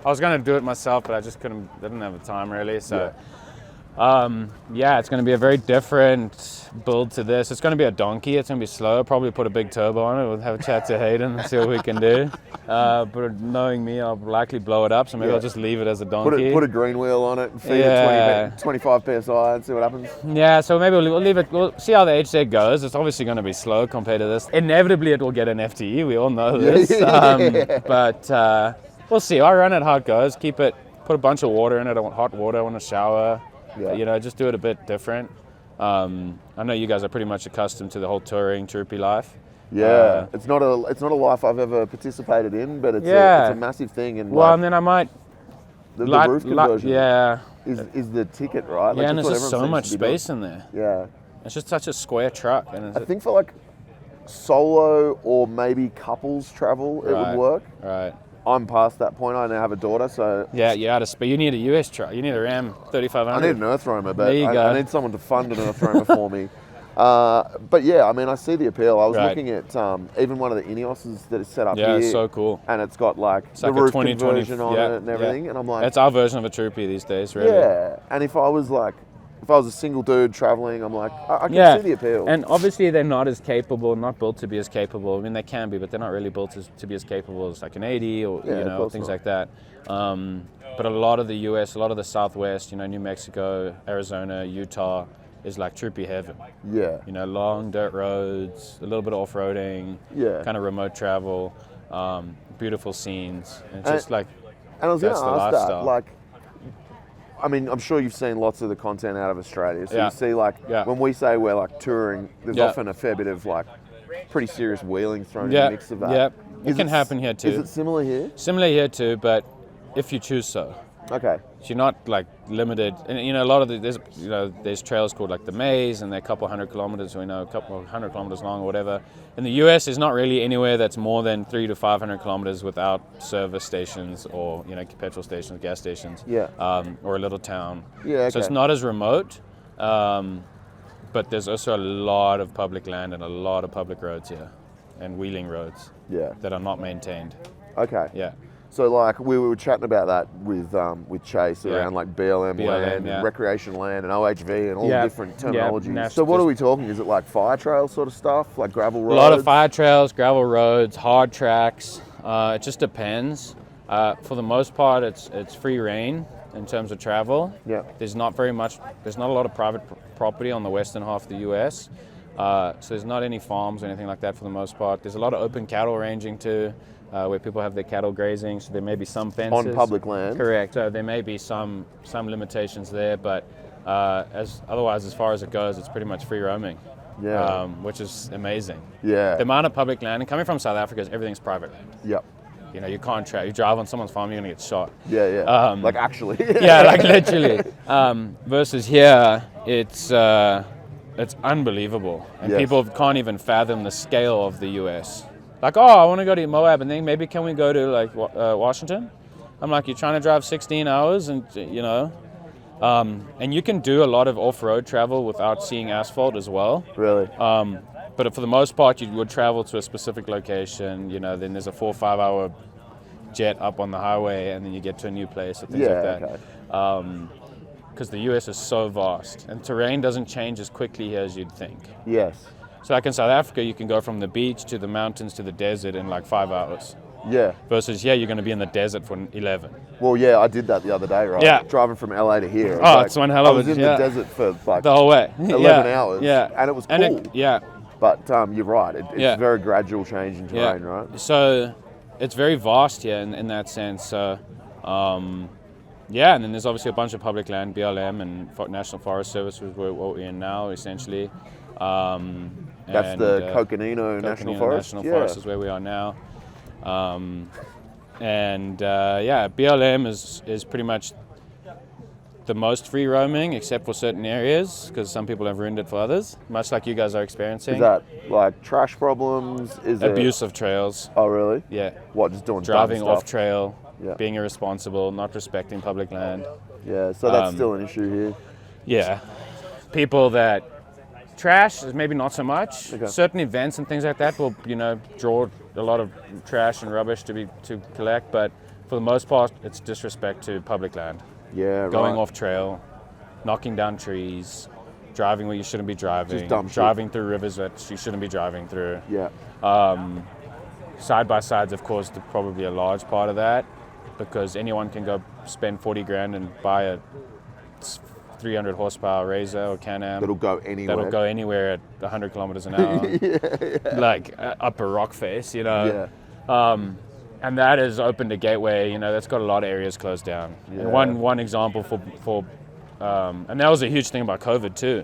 I was going to do it myself, but I just didn't have the time really. So yeah, it's going to be a very different build to this. It's going to be a donkey. It's going to be slow. Probably put a big turbo on it. We'll have a chat to Aiden and see what we can do. But knowing me, I'll likely blow it up. So maybe I'll just leave it as a donkey.
Put a green wheel on it and feed it 25 PSI and see what happens.
Yeah, so maybe we'll leave it. We'll see how the HZ goes. It's obviously going to be slow compared to this. Inevitably, it will get an FTE. We all know this. But we'll see. I'll run it how it goes. Keep it. Put a bunch of water in it. I want hot water. I want to shower.
Yeah.
You know, just do it a bit different. I know you guys are pretty much accustomed to the whole touring Troopy life.
Yeah, it's not a life I've ever participated in, but it's a massive thing. And
and then I might
the roof conversion.
Yeah,
is the ticket, right?
Yeah, and there's just so much space in there.
Yeah,
it's just such a square truck. And
I think for like solo or maybe couples travel, it would work.
Right.
I'm past that point. I now have a daughter, so
yeah, you're out of speed. You need a US truck. You need a Ram 3500.
I need an Earth Roamer, but I need someone to fund an Earth Roamer for me. But yeah, I mean, I see the appeal. I was looking at even one of the Ineoses that is set up here.
Yeah, so cool.
And it's got like
it's
the
like
roof
20,
conversion on it and everything. And I'm like,
it's our version of a Troopy these days, really.
Yeah, and if I was a single dude traveling, I'm like, I can see the appeal.
And obviously they're not as capable, not built to be as capable. I mean, they can be, but they're not really built to be as capable as like an 80 or things like that. But a lot of the US, a lot of the Southwest, New Mexico, Arizona, Utah is like Troopy heaven.
Yeah.
Long dirt roads, a little bit of off-roading, kind of remote travel, beautiful scenes. And it's just like,
and I was
that's the
ask
lifestyle.
That, like, I mean, I'm sure you've seen lots of the content out of Australia. So you see, when we say we're like touring, there's often a fair bit of like pretty serious wheeling thrown in the mix of that.
Yeah, it can happen here too.
Is it similar here?
Similar here too, but if you choose so.
Okay.
So you're not like limited, and a lot of there's trails called like the Maze, and they're a couple 100 kilometers, a couple 100 kilometers long or whatever. In the US, there's not really anywhere that's more than 300 to 500 kilometers without service stations or petrol stations, gas stations.
Yeah.
Or a little town.
Yeah. Okay.
So it's not as remote, but there's also a lot of public land and a lot of public roads here, and wheeling roads.
Yeah.
That are not maintained.
Okay.
Yeah.
So like we were chatting about that with Chase around like BLM land and recreation land and OHV and all different terminologies.
Yeah,
so what are we talking? Is it like fire trail sort of stuff, like gravel roads?
A lot of fire trails, gravel roads, hard tracks. It just depends. For the most part, it's free reign in terms of travel.
Yeah.
There's not a lot of private property on the western half of the US. So there's not any farms or anything like that for the most part. There's a lot of open cattle ranging too. Where people have their cattle grazing, so there may be some fences.
On public land?
Correct. So there may be some limitations there, but otherwise, as far as it goes, it's pretty much free roaming.
Yeah.
Which is amazing.
Yeah.
The amount of public land, and coming from South Africa, everything's private.
Yep.
You can't you drive on someone's farm, you're gonna get shot.
Yeah, yeah. Like actually.
Yeah, like literally. Versus here, it's unbelievable, and people can't even fathom the scale of the US. Like, I want to go to Moab, and then maybe can we go to like Washington? I'm like, you're trying to drive 16 hours, and and you can do a lot of off-road travel without seeing asphalt as well.
Really?
But for the most part, you would travel to a specific location. Then there's a 4 or 5 hour jet up on the highway, and then you get to a new place or things like that.
Okay.
Because the US is so vast, and terrain doesn't change as quickly here as you'd think.
Yes.
So like in South Africa, you can go from the beach to the mountains to the desert in like 5 hours.
Yeah.
Versus here, you're going to be in the desert for 11.
Well, yeah, I did that the other day, right?
Yeah.
Driving from LA to here.
It's one hell of
I was in the desert for like
the whole way.
11 hours.
Yeah.
And it was cool.
Yeah.
But you're right. It's very gradual change in terrain, right?
So it's very vast here in that sense. So, and then there's obviously a bunch of public land, BLM and National Forest Service, which is what we're in now, essentially.
That's the Coconino National Forest?
National Forest is where we are now. BLM is pretty much the most free roaming, except for certain areas, because some people have ruined it for others, much like you guys are experiencing.
Is that like trash problems? Is it
abuse of trails?
Oh, really?
Yeah.
What, just doing
Driving
dumb
off
stuff?
trail,
Yeah.
being irresponsible, not respecting public land.
Yeah, so that's still an issue here.
Yeah. People that trash is maybe not so much.
Okay.
Certain events and things like that will, draw a lot of trash and rubbish to collect, but for the most part, it's disrespect to public land.
Yeah,
Going
right.
off trail, knocking down trees, driving where you shouldn't be driving,
Just dumb shit.
driving through rivers that you shouldn't be driving through.
Yeah.
Side by sides, of course, probably a large part of that, because anyone can go spend 40 grand and buy a 300 horsepower Razor or Can-Am.
That'll go anywhere.
That'll go anywhere at 100 kilometers an hour. Like up a rock face,
Yeah.
And that has opened a gateway, that's got a lot of areas closed down.
Yeah.
And one example for and that was a huge thing about COVID too,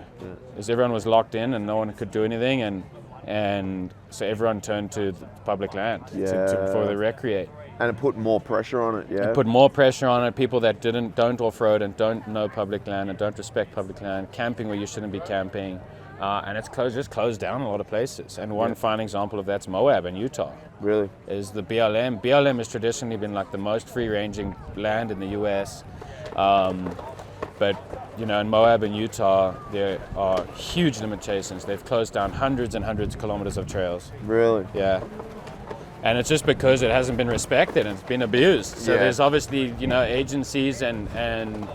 is everyone was locked in and no one could do anything, and so everyone turned to the public land for the recreate.
And it put more pressure on it, yeah?
It put more pressure on it. People that don't off-road and don't know public land and don't respect public land, camping where you shouldn't be camping, and it's just closed down a lot of places. And one fine example of that's Moab in Utah.
Really?
Is the BLM. BLM has traditionally been like the most free-ranging land in the U.S., but in Moab and Utah, there are huge limitations. They've closed down hundreds and hundreds of kilometers of trails.
Really?
Yeah. And it's just because it hasn't been respected and it's been abused. So there's obviously, agencies and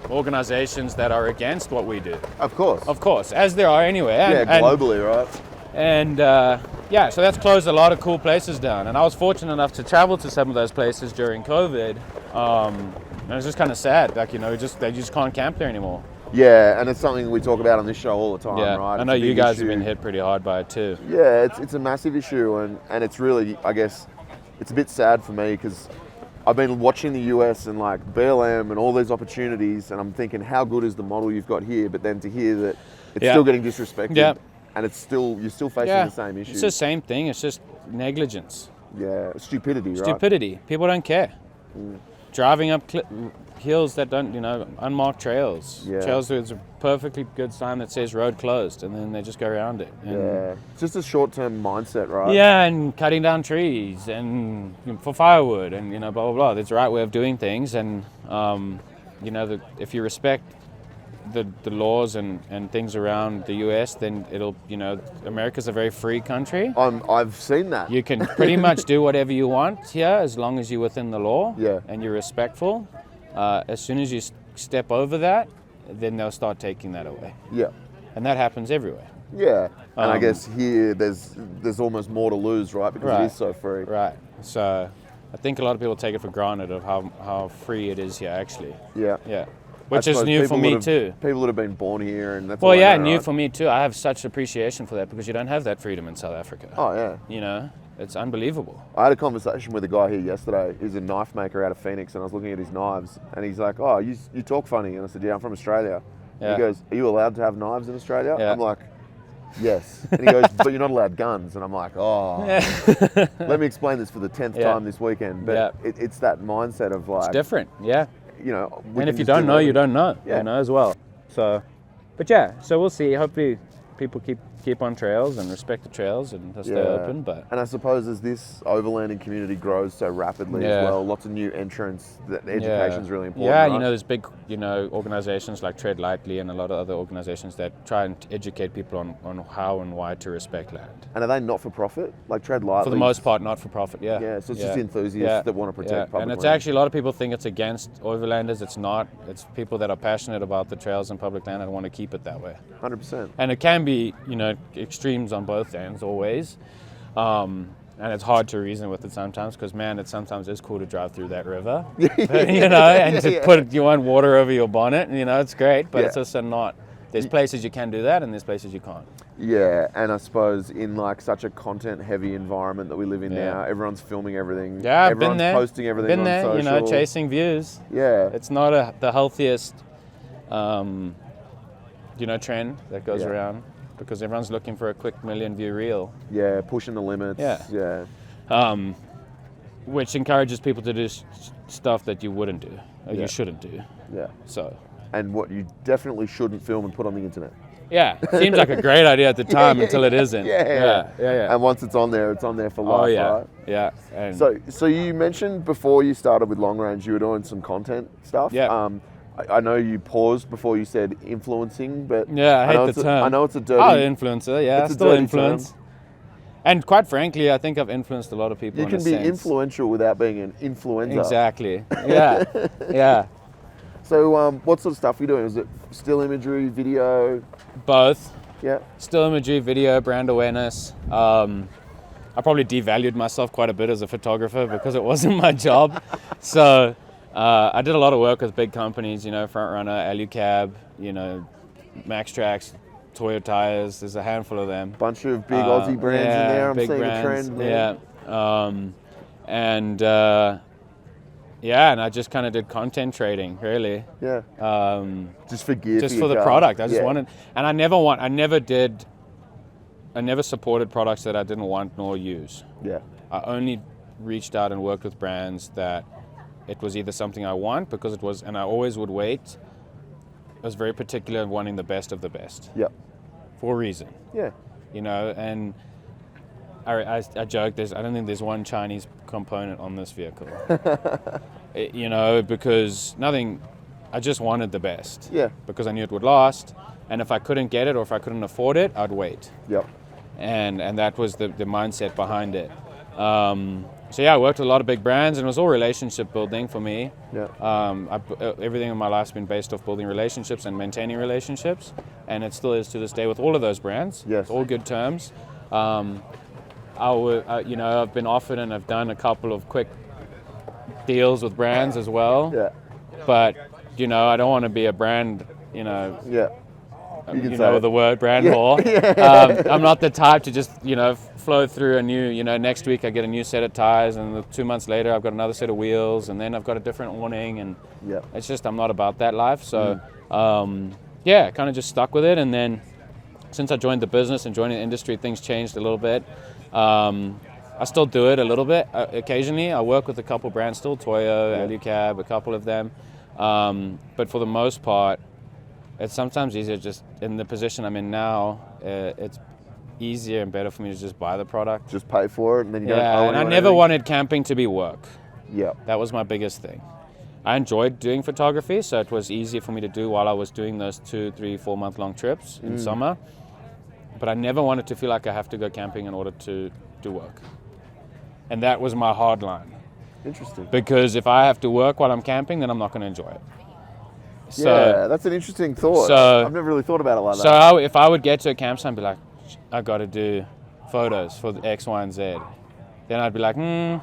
organizations that are against what we do.
Of course.
Of course, as there are anyway.
Globally, right?
And so that's closed a lot of cool places down. And I was fortunate enough to travel to some of those places during COVID. And it's just kind of sad, like, they just can't camp there anymore.
Yeah, and it's something we talk about on this show all the time, right?
I know you guys have been hit pretty hard by it too.
Yeah, it's a massive issue, and it's really, I guess, it's a bit sad for me because I've been watching the US and like BLM and all these opportunities, and I'm thinking, how good is the model you've got here? But then to hear that it's still getting disrespected, and you're still facing the same issue.
It's the same thing. It's just negligence.
Yeah, stupidity, right?
Stupidity. People don't care. Driving up hills that don't, unmarked trails.
Yeah.
Trails with a perfectly good sign that says road closed, and then they just go around it. And
it's just a short-term mindset, right?
Yeah, and cutting down trees and for firewood and, blah, blah, blah. There's a right way of doing things, and, if you respect the laws and things around the US, then it'll, America's a very free country.
I've seen that.
You can pretty much do whatever you want here as long as you're within the law and you're respectful. As soon as you step over that, then they'll start taking that away.
Yeah.
And that happens everywhere.
Yeah. And I guess here there's almost more to lose, right? Because it is so free.
Right. So I think a lot of people take it for granted of how free it is here actually.
Yeah.
Yeah. Which is new for me too.
People that have been born here, and that's
new for me too. I have such appreciation for that because you don't have that freedom in South Africa.
Oh yeah.
It's unbelievable.
I had a conversation with a guy here yesterday. He's a knife maker out of Phoenix, and I was looking at his knives, and he's like, "Oh, you talk funny," and I said, "Yeah, I'm from Australia."
Yeah.
He goes, "Are you allowed to have knives in Australia?"
Yeah.
I'm like, "Yes." And he goes, "But you're not allowed guns," and I'm like, "Oh." Let me explain this for the 10th time this weekend. But it's that mindset of like,
it's different. Yeah.
And
if you don't know, you don't know. As well. So, so we'll see. Hopefully, people keep on trails and respect the trails and they'll stay open.
And I suppose as this overlanding community grows so rapidly as well, lots of new entrants, that education is really important.
Yeah,
right?
there's big, organizations like Tread Lightly and a lot of other organizations that try and educate people on how and why to respect land.
And are they not for profit? Like Tread Lightly?
For the most part, not for profit. Yeah.
Yeah. So it's just enthusiasts that want to protect public
And it's
land.
actually, a lot of people think it's against overlanders. It's not. It's people that are passionate about the trails and public land and want to keep it that way.
100%.
And it can be, extremes on both ends always. And it's hard to reason with it sometimes because, man, it sometimes is cool to drive through that river, and to put your own water over your bonnet, it's great, but it's also not. There's places you can do that and there's places you can't.
Yeah, and I suppose in like such a content-heavy environment that we live in now, everyone's filming everything.
Yeah, I've
everyone's
been there.
Posting everything
Been there,
on social.
chasing views.
Yeah.
It's not the healthiest, trend that goes around because everyone's looking for a quick million-view reel.
Yeah, pushing the limits.
Yeah. Which encourages people to do stuff that you wouldn't do or you shouldn't do.
Yeah.
So,
and what you definitely shouldn't film and put on the internet.
Yeah, seems like a great idea at the time until it isn't.
Yeah.
Yeah.
And once it's on there for life,
Oh yeah,
right?
yeah. And
So you mentioned before you started with long range, you were doing some content stuff.
Yeah.
I know you paused before you said influencing, but
yeah, I hate the term.
I know it's a dirty.
Oh, influencer. Yeah,
it's a
still
dirty
influence.
term.
And quite frankly, I think I've influenced a lot of people.
You
in
can
a
be
sense.
influential without being an influencer.
Exactly. Yeah. Yeah.
So what sort of stuff are you doing? Is it still imagery, video?
Both.
Yeah.
Still imagery, video, brand awareness. I probably devalued myself quite a bit as a photographer because it wasn't my job. So I did a lot of work with big companies, you know, Front Runner, Alu-Cab, you know, Max Tracks, Toyo Tires. There's a handful of them.
Bunch of big Aussie brands in there. I'm
big
seeing
brands,
a trend there.
Yeah. And I just kind of did content trading, really.
Yeah. Just for gear.
Just
for
for
your
the
car.
product. I just wanted, and I never supported products that I didn't want nor use.
Yeah.
I only reached out and worked with brands that it was either something I want because it was, and I always would wait. I was very particular in wanting the best of the best.
Yep.
For a reason.
Yeah.
You know, and I joke, I don't think there's one Chinese component on this vehicle. You know, because I just wanted the best.
Yeah.
Because I knew it would last, and if I couldn't get it or if I couldn't afford it, I'd wait.
Yep.
And that was the mindset behind it. So yeah, I worked with a lot of big brands, and it was all relationship building for me.
Yeah.
Everything in my life's been based off building relationships and maintaining relationships, and it still is to this day with all of those brands.
Yes.
It's all good terms. You know, I've been offered and I've done a couple of quick deals with brands as well.
Yeah.
But you know, I don't want to be a brand. You know.
Yeah.
You know the word brand whore. I'm not the type to just, you know, flow through a new, you know, next week I get a new set of tires, and 2 months later I've got another set of wheels, and then I've got a different awning, and it's just, I'm not about that life. So yeah, kind of just stuck with it. And then since I joined the business and joined the industry, things changed a little bit. I still do it a little bit occasionally. I work with a couple brands still, Toyo, Alu-Cab, a couple of them, but for the most part it's sometimes easier, just in the position I'm in now, it's easier and better for me to just buy the product.
Just pay for it, and then you don't owe
and I
anyone
never
anything.
wanted camping to be work.
Yeah.
That was my biggest thing. I enjoyed doing photography, so it was easy for me to do while I was doing those 2, 3, 4 month long trips in summer. But I never wanted to feel like I have to go camping in order to do work. And that was my hard line.
Interesting.
Because if I have to work while I'm camping, then I'm not going to enjoy it. So,
yeah, that's an interesting thought.
So-
I've never really thought about it like that.
So if I would get to a campsite and be like, I got to do photos for the X, Y, and Z, then I'd be like, do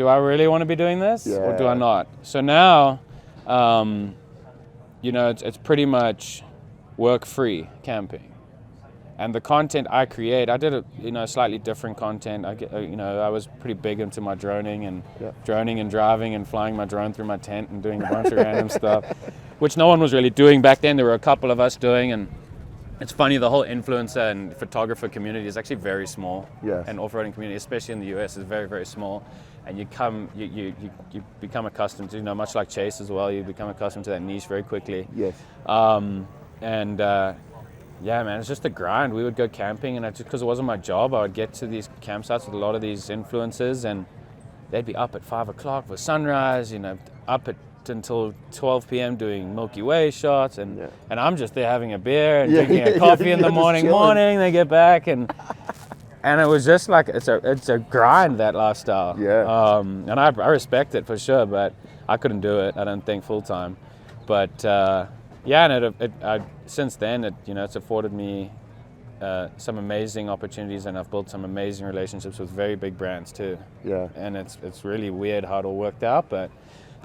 I really want to be doing this, or do I not? So now, you know, it's pretty much work-free camping. And the content I create, I did slightly different content. I was pretty big into my droning and driving and flying my drone through my tent and doing a bunch of random stuff, which no one was really doing back then. There were a couple of us doing, and it's funny, the whole influencer and photographer community is actually very small.
Yes.
And off-roading community, especially in the US, is very, very small. And you become accustomed to, much like Chase as well, you become accustomed to that niche very quickly.
Yes.
Yeah, man, it's just a grind. We would go camping, and just because it wasn't my job, I would get to these campsites with a lot of these influencers, and they'd be up at 5 o'clock for sunrise, up until 12 p.m. doing Milky Way shots, and I'm just there having a beer and drinking a coffee in the morning. They get back, and it was just like, it's a grind, that lifestyle.
Yeah.
And I respect it for sure, but I couldn't do it, I don't think, full time. But yeah, and since then, it's afforded me some amazing opportunities, and I've built some amazing relationships with very big brands too.
Yeah.
And it's really weird how it all worked out, but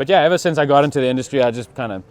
yeah, ever since I got into the industry, I just kind of,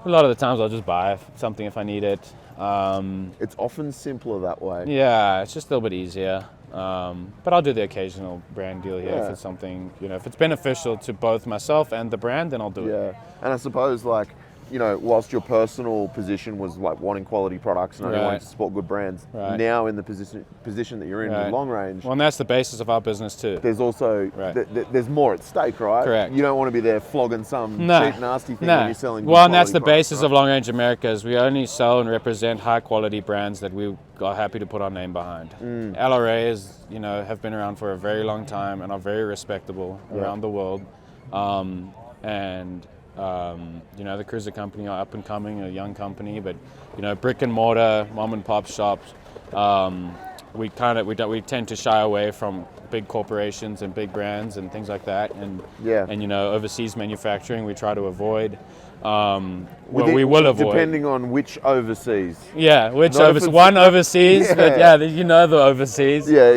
a lot of the times I'll just buy something if I need it.
It's often simpler that way.
Yeah, it's just a little bit easier. But I'll do the occasional brand deal here if it's something, if it's beneficial to both myself and the brand, then I'll do it.
Yeah. And I suppose, like, you know, whilst your personal position was like wanting quality products and only
Right.
wanting to support good brands,
Right.
now in the position that you're in
Right.
with long range,
Well, and that's the basis of our business too.
there's also
Right.
there's more at stake, right?
Correct.
You don't want to be there flogging some
No.
cheap, nasty thing
No.
when you're selling.
Well, and that's the
quality products,
basis
right?
of Long Range America is we only sell and represent high quality brands that we are happy to put our name behind. LRA is, you know, have been around for a very long time and are very respectable around the world. You know, the cruiser company are up and coming, a young company, but you know, brick and mortar, mom and pop shops. We tend to shy away from big corporations and big brands and things like that, and you know, overseas manufacturing we try to avoid. We will avoid,
depending on which overseas.
Yeah, which
Not if
overseas?
it's-
One overseas, but
Yeah.
yeah, you know the overseas.
Yeah.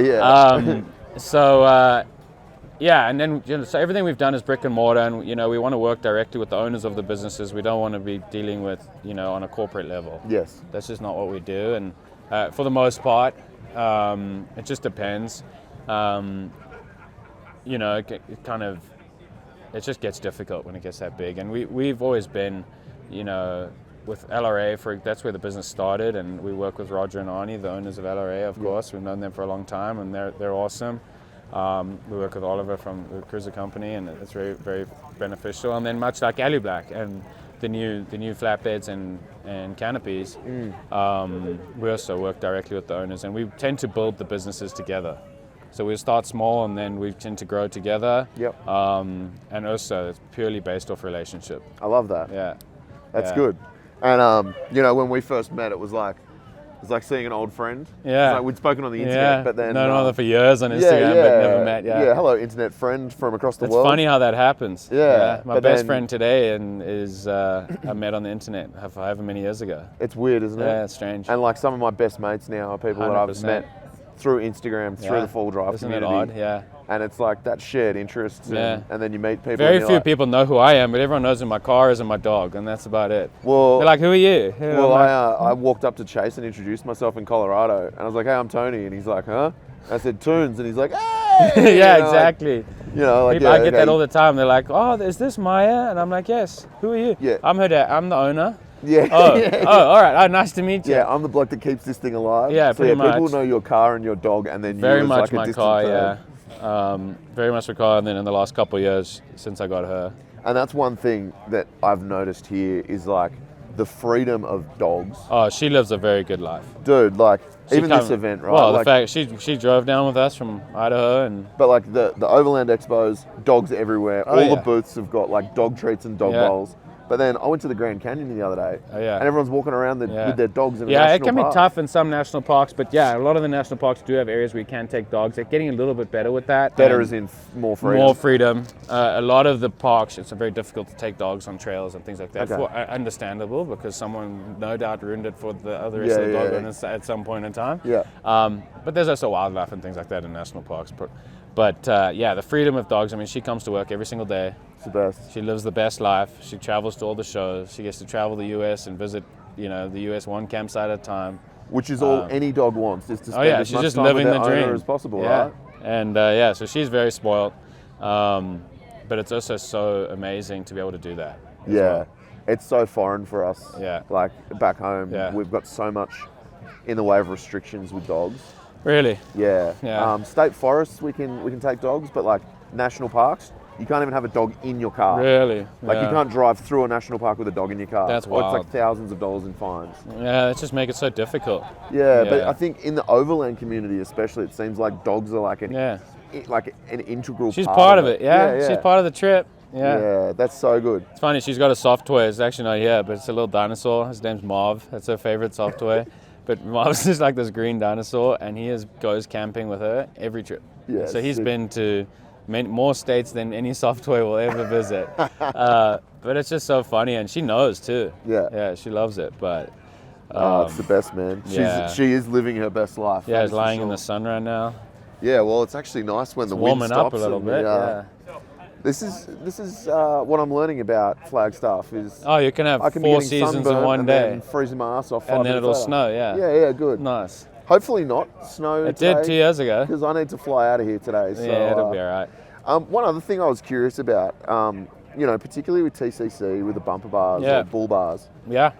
Yeah, and then you know, so everything we've done is brick and mortar, and you know we want to work directly with the owners of the businesses. We don't want to be dealing with, you know, on a corporate level.
Yes.
That's just not what we do, and for the most part, it just depends. You know, it just gets difficult when it gets that big, and we've always been, you know, with LRA, that's where the business started, and we work with Roger and Arnie, the owners of LRA, of course. We've known them for a long time, and they're awesome. We work with Oliver from the cruiser company, and it's very, very beneficial. And then much like Alu-Black and the new flatbeds and canopies, we also work directly with the owners, and we tend to build the businesses together. So we start small, and then we tend to grow together.
Yep.
And also, it's purely based off relationship.
I love that.
Yeah.
That's
Yeah.
good. And you know, when we first met, it was like seeing an old friend.
Yeah.
It's like we'd spoken on the internet, but then
known other for years on Instagram, but never met.
Yeah, hello, internet friend from across the
It's
world.
funny how that happens.
Yeah,
My
but
best
then-
friend today is I met on the internet however many years ago.
It's weird, isn't it?
Yeah, it's strange.
And like some of my best mates now are people that I've
100%.
met through Instagram, through
Yeah.
the full drive
Isn't
community.
it odd? Yeah.
And it's like that shared interest,
Yeah.
and then you meet people.
Very
and you're
few
like,
people know who I am, but everyone knows who my car is and my dog, and that's about it.
Well,
They're like, "Who are you?" And
well,
I'm like,
I walked up to Chase and introduced myself in Colorado, and I was like, "Hey, I'm Tony," and he's like, "Huh?" I said, "Tunes," and he's like, "Hey!"
yeah,
You know, like-
exactly.
you know, like
People,
yeah,
I get
okay.
that all the time. They're like, "Oh, is this Maya?" And I'm like, "Yes." Who are you?
Yeah.
I'm her dad. I'm the owner.
Yeah.
Oh,
yeah.
oh, all right. Oh, nice to meet you.
Yeah, I'm the bloke that keeps this thing alive.
Yeah,
so
pretty
people
much.
know your car and your dog, and then
Very
you as
much
like a
my
distant
car,
third.
yeah. Very much my car, and then in the last couple of years since I got her.
And that's one thing that I've noticed here is like the freedom of dogs.
Oh, she lives a very good life.
Dude, like
She
even
come-
this event, right?
Well,
like,
the fact she drove down with us from Idaho, and
but like the Overland Expos, dogs everywhere.
Oh,
All
yeah.
the booths have got like dog treats and dog
Yeah.
bowls. But then I went to the Grand Canyon the other day,
Oh, yeah.
and everyone's walking around
Yeah.
with their dogs in a
yeah, it
national
can
park.
be tough in some national parks, but yeah, a lot of the national parks do have areas where you can take dogs. They're getting a little bit better with that.
Better
and
as in more freedom.
more freedom. A lot of the parks, it's very difficult to take dogs on trails and things like that.
Okay.
Understandable, because someone no doubt ruined it for the other rest of the
Yeah,
dog
yeah.
owners at some point in time.
Yeah.
But there's also wildlife and things like that in national parks. But yeah, the freedom of dogs. I mean, she comes to work every single day.
It's the best.
She lives the best life. She travels to all the shows. She gets to travel the U.S. and visit, you know, the U.S. one campsite at a time.
Which is all any dog wants, is to spend
Oh yeah,
as
she's
much
just
time
living
with
the
their owner
dream
as possible,
yeah.
right?
And yeah, so she's very spoiled. But it's also so amazing to be able to do that. as
Yeah.
well.
It's so foreign for us.
Yeah.
Like back home,
Yeah.
we've got so much in the way of restrictions with dogs.
Really.
Yeah.
Yeah.
State forests we can take dogs, but like national parks, you can't even have a dog in your car.
Really.
Like
yeah.
you can't drive through a national park with a dog in your car.
That's
Or it's
wild.
like thousands of dollars in fines.
Yeah, it just make it so difficult.
Yeah, but
Yeah.
I think in the Overland community especially, it seems like dogs are like
Yeah.
like an integral
She's
part
part of it. Yeah.
Yeah.
She's part of the trip. Yeah.
Yeah, that's so good.
It's funny. She's got a soft toy. It's actually not here, but it's a little dinosaur. His name's Marv. That's her favorite soft toy. But Marv's just like this green dinosaur, and he goes camping with her every trip.
Yeah,
So he's
sick.
been to more states than any soft toy will ever visit. But it's just so funny, and she knows too.
Yeah.
Yeah, she loves it. But
It's the best, man.
yeah.
She is living her best life.
yeah,
that's
he's
for
lying in
sure.
the sun right now.
Yeah, well, it's actually nice when the wind
Warming
stops.
up a little
and
bit.
the,
Yeah.
This is what I'm learning about Flagstaff is
Oh, you can have
I can be
4
getting
seasons in
sunburnt
one
and
day,
then freezing my ass off.
and
5
then
minutes
it'll
later.
snow. Yeah.
Yeah, good.
Nice.
Hopefully not snow.
It did 2 years ago.
because I need to fly out of here today. So,
Yeah, it'll be all right.
One other thing I was curious about, particularly with TCC, with the bumper bars
Yeah.
or bull bars,
Yeah.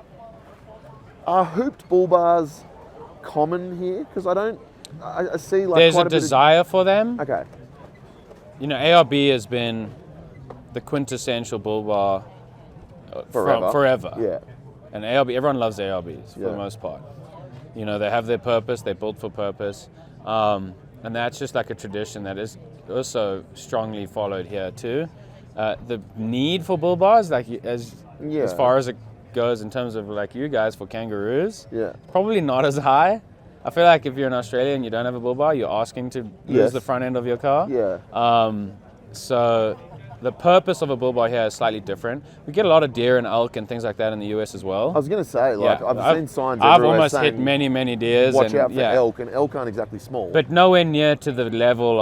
are hooped bull bars common here? Because I see like
There's
quite
a
a bit
desire for them.
of... Okay.
ARB has been the quintessential bull bar
Forever.
forever.
Yeah.
And ARB, everyone loves ARBs for
Yeah.
the most part. They have their purpose, they're built for purpose. And that's just like a tradition that is also strongly followed here too. The need for bull bars, like as far as it goes in terms of like you guys for kangaroos,
Yeah.
probably not as high. I feel like if you're in Australia and you don't have a bull bar, you're asking to lose the front end of your car.
Yeah.
So the purpose of a bull bar here is slightly different. We get a lot of deer and elk and things like that in the US as well.
I was going to say, like,
Yeah.
I've seen signs
I've
everywhere
almost
saying,
hit many deers.
watch
and,
out for elk, and elk aren't exactly small.
But nowhere near to the level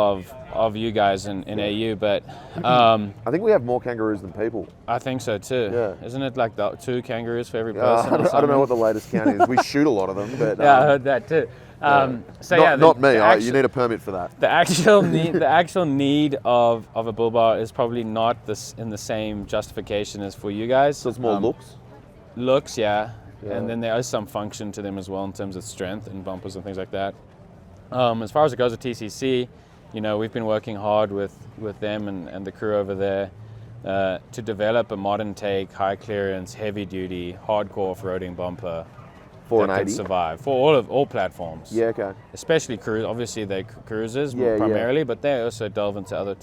of you guys in AU. But
I think we have more kangaroos than people.
I think so too.
Yeah.
Isn't it like 2 kangaroos for every person? or
I don't know
something?
what the latest count is. We shoot a lot of them, but
Yeah, I heard that too.
not me. You need a permit for that.
The actual need of a bull bar is probably not in the same justification as for you guys.
So it's more looks.
Looks, yeah. And then there is some function to them as well in terms of strength and bumpers and things like that. As far as it goes with TCC, we've been working hard with them and the crew over there to develop a modern take, high clearance, heavy duty, hardcore off-roading bumper
For
that
an
can
80.
survive for all platforms.
Yeah, okay.
Especially cruise. Obviously, they're cruisers
Yeah,
primarily, but they also delve into other,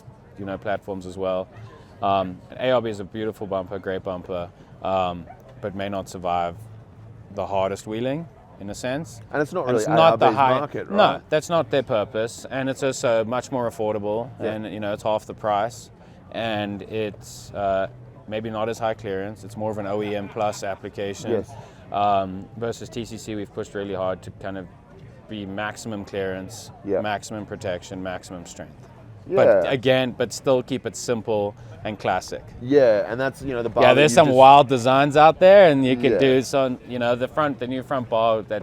platforms as well. An ARB is a beautiful bumper, great bumper, but may not survive the hardest wheeling in a sense.
And it's not
And
really
it's not the
ARB's
high
market, right?
No, that's not their purpose, and it's also much more affordable, and it's half the price, and it's maybe not as high clearance. It's more of an OEM plus application.
Yes.
Versus TCC, we've pushed really hard to kind of be maximum clearance, maximum protection, maximum strength.
Yeah.
But still keep it simple and classic.
Yeah, and that's, the bar.
Yeah,
that
there's
you
some
just-
wild designs out there, and you could
Yeah.
do some, the new front bar that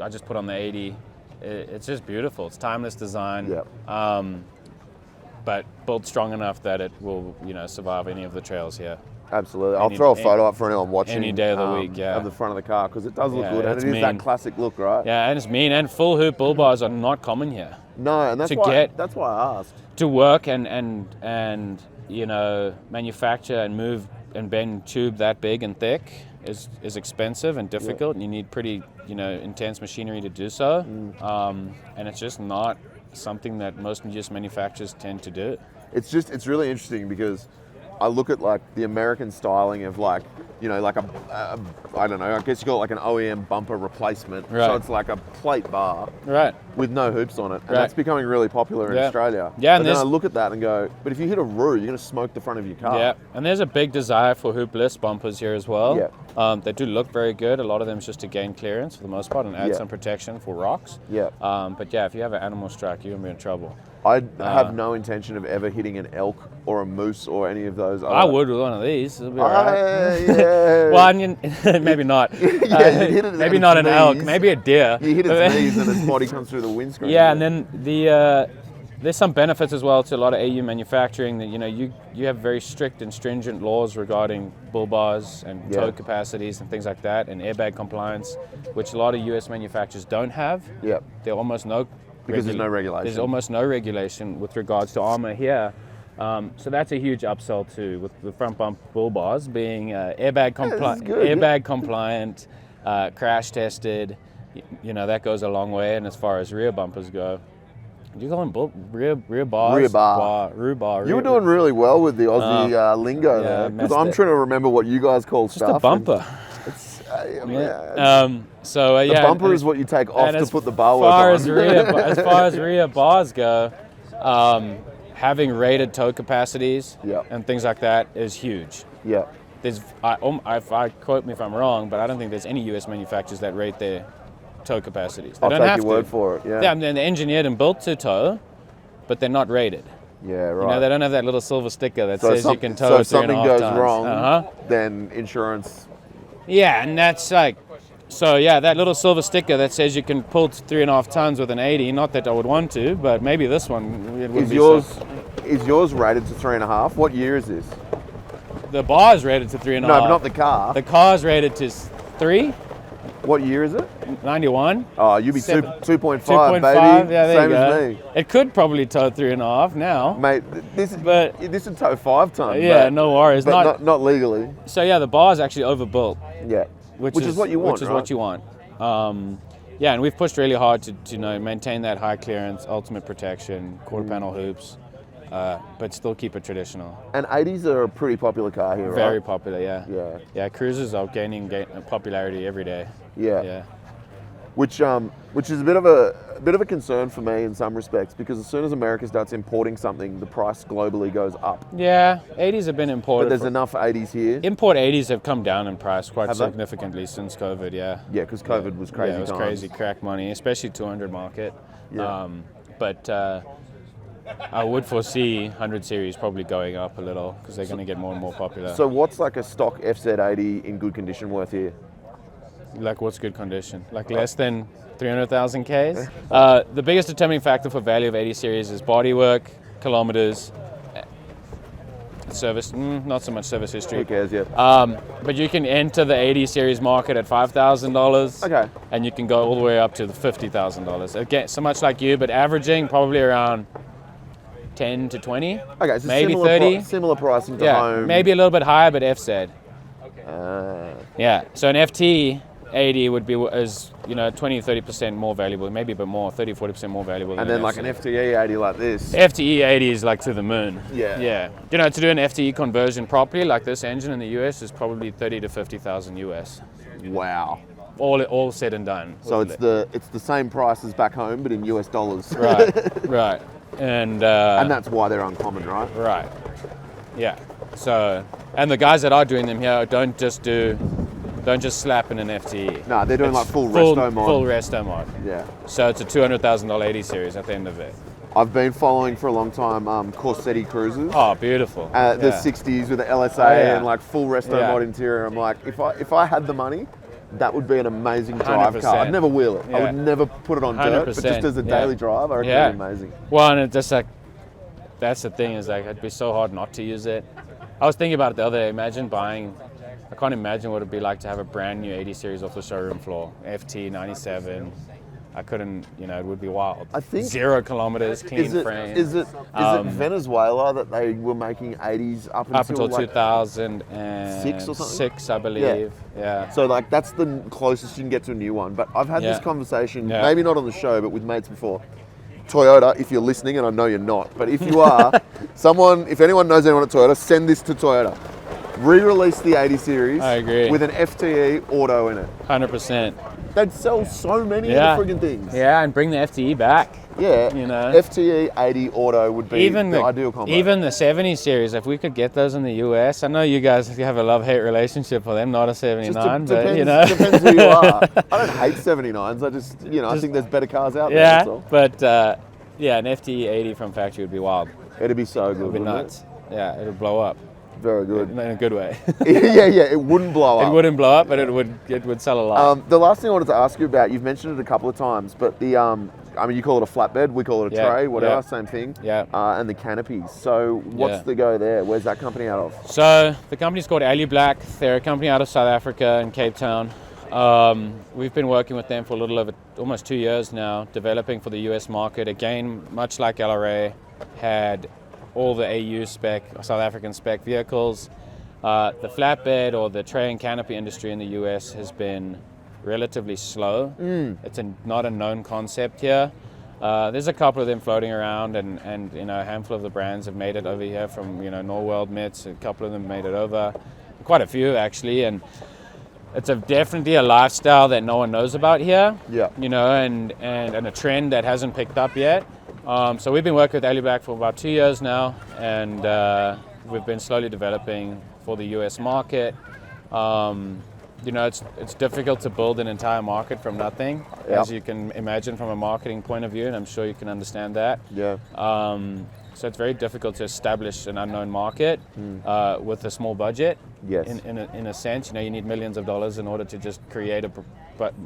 I just put on the 80. It's just beautiful. It's timeless design.
Yeah.
But built strong enough that it will, survive any of the trails here.
Absolutely. I'll throw a photo up for anyone watching.
Any day of the week, yeah.
Of the front of the car, because it does look
Yeah,
good, and
it's
it is that
mean.
classic look, right?
Yeah, and it's mean. And full hoop bull bars are not common here.
No, and that's
To
why
get-
that's why I asked.
To work and manufacture and move and bend tube that big and thick is expensive and difficult, and you need pretty intense machinery to do so. And it's just not something that most just manufacturers tend to do.
It's really interesting because I look at like the American styling of like like a I don't know, I guess you call it like an OEM bumper replacement.
Right.
So it's like a plate bar
Right.
with no hoops on it, and
Right.
that's becoming really popular in
Yeah.
Australia.
Yeah,
But
and
then I
there's-
look at that and go, but if you hit a roo, you're going to smoke the front of your car.
Yeah, and there's a big desire for hoopless bumpers here as well.
Yeah.
They do look very good. A lot of them is just to gain clearance for the most part and add
Yeah.
some protection for rocks.
Yeah.
But yeah, if you have an animal strike, you're gonna be in trouble.
I have no intention of ever hitting an elk or a moose or any of those.
I would with one of these. It'll be all right.
Yeah.
Well, maybe not.
Yeah, you hit it
maybe
at
not
its
an elk.
knees.
Maybe a deer.
You hit its knees and its body comes through the windscreen.
Yeah, and then there's some benefits as well to a lot of AU manufacturing that you have very strict and stringent laws regarding bull bars and
Yeah.
tow capacities and things like that, and airbag compliance, which a lot of US manufacturers don't have.
Yeah.
There are almost no
Because there's no regulation.
There's almost no regulation with regards to armor here. So that's a huge upsell too, with the front bump bull bars being airbag compliant, crash tested. That goes a long way. And as far as rear bumpers go, do you call them rear bars?
Rear bar.
Rear bar.
You were doing really well with the Aussie lingo there, because
messed
I'm
it.
trying to remember what you guys call
Just
stuff.
a bumper.
The bumper is what you take off to put the bar work on.
As far as rear bars go, having rated tow capacities and things like that is huge.
Yeah.
Quote me if I'm wrong, but I don't think there's any US manufacturers that rate their tow capacities. They
I'll
don't
take
have
your word
to.
for it. Yeah.
Yeah, they're engineered and built to tow, but they're not rated.
Yeah, right.
They don't have that little silver sticker that
So
says you can tow
if
3.5
something goes
tons.
wrong, then insurance.
Yeah, and that's like, that little silver sticker that says you can pull 3.5 tons with an 80. Not that I would want to, but maybe this one would
Is
be
yours rated to 3.5? What year is this?
the bar is rated to 3.5.
No, but not the car.
The car is rated to 3.
What year is it?
91.
Oh, you'd be 2.5,
2.5,
baby.
yeah, there
Same
you go.
as me.
It could probably tow 3.5 now.
Mate, this would tow 5 tons.
Yeah, no worries.
But not legally.
So yeah, the bar is actually overbuilt.
Yeah. Which is what you want,
Which is
right?
what you want. Yeah, and we've pushed really hard to maintain that high clearance, ultimate protection, quarter panel hoops, but still keep it traditional.
And 80s are a pretty popular car here, right?
Very popular, yeah.
Yeah.
Yeah, cruisers are gaining popularity every day.
Yeah.
Yeah.
Which is a bit of a concern for me in some respects, because as soon as America starts importing something, the price globally goes up.
Yeah, 80s have been imported.
But there's enough 80s here.
Import 80s have come down in price quite
Have they?
significantly since COVID, yeah.
Yeah, because COVID was crazy.
Yeah, it was
times.
crazy crack money, especially 200 market.
Yeah.
But I would foresee 100 series probably going up a little because they're going to get more and more popular.
So what's like a stock FZ80 in good condition worth here?
Like what's good condition? Like less than 300,000 Ks? The biggest determining factor for value of 80 series is bodywork, kilometers, service, not so much service history.
Who cares, yeah.
But you can enter the 80 series market at $5,000.
Okay.
And you can go all the way up to the $50,000. Again, so much like you, but averaging probably around 10 to 20.
Okay, so
maybe
similar
30.
Similar pricing to
Yeah,
home.
maybe a little bit higher, but FZ. Yeah, so an FTE 80 would be 20-30% more valuable, maybe a bit more, 30-40% more valuable.
And then like an FTE 80 like this.
FTE 80 is like to the moon.
Yeah.
Yeah. To do an FTE conversion properly, like this engine in the US, is probably 30 to 50,000 US.
Wow.
All said and done.
So it's the same price as back home, but in US dollars.
Right. Right. And
that's why they're uncommon, right?
Right. Yeah. So, and the guys that are doing them here don't just slap in an FTE.
No, they're doing like full resto mod.
Full resto mod.
Yeah.
So it's a $200,000 80 series at the end of it.
I've been following for a long time Corsetti cruisers.
Oh, beautiful.
The 60s with the LSA and like full resto mod interior. I'm like, if I had the money, that would be an amazing drive
100%.
car. I'd never wheel it.
Yeah.
I would never put it on dirt, but
100%.
just as a daily drive, I reckon it'd be amazing.
Well, and it's just like, that's the thing, is like, it'd be so hard not to use it. I was thinking about it the other day. I can't imagine what it'd be like to have a brand new 80 series off the showroom floor. FT 97. I couldn't, it would be wild.
I think
0 kilometers, clean frame.
Is it Venezuela that they were making 80s up until like
2006
or something?
6, I believe. Yeah.
So like that's the closest you can get to a new one. But I've had this conversation, maybe not on the show, but with mates before. Toyota, if you're listening, and I know you're not, but if you are, if anyone knows anyone at Toyota, send this to Toyota. Re-release the 80 series.
I agree.
With an FTE auto in it.
100%.
They'd sell so many of the friggin' things.
Yeah, and bring the FTE back.
Yeah. FTE 80 auto would be the ideal combo.
Even the 70 series, if we could get those in the US. I know you guys have a love-hate relationship with them, not a 79, but
depends who you are. I don't hate 79s. I just I think there's better cars out there. That's all.
But an FTE 80 from factory would be wild.
It'd be so good.
It would be nuts. Yeah, it would blow up.
Very good.
In a good way.
yeah, it wouldn't blow up.
It wouldn't blow up, but it would sell a lot.
The last thing I wanted to ask you about, you've mentioned it a couple of times, but the you call it a flatbed, we call it a tray, whatever, same thing.
Yeah.
And the canopies. So what's the go there? Where's that company out of?
So the company's called Alu-Cab. They're a company out of South Africa in Cape Town. We've been working with them for a little over almost 2 years now, developing for the US market. Again, much like LRA, had all the AU spec, South African spec vehicles. The flatbed or the tray and canopy industry in the US has been relatively slow. It's not a known concept here. There's a couple of them floating around, and a handful of the brands have made it over here from Norweld, Mitz. A couple of them made it over, quite a few actually, and it's definitely a lifestyle that no one knows about here.
Yeah.
And a trend that hasn't picked up yet. So we've been working with Alu-Cab for about 2 years now, and we've been slowly developing for the US market. It's difficult to build an entire market from nothing, as you can imagine from a marketing point of view, and I'm sure you can understand that.
Yeah.
So it's very difficult to establish an unknown market with a small budget.
Yes.
In a sense, you need millions of dollars in order to just create a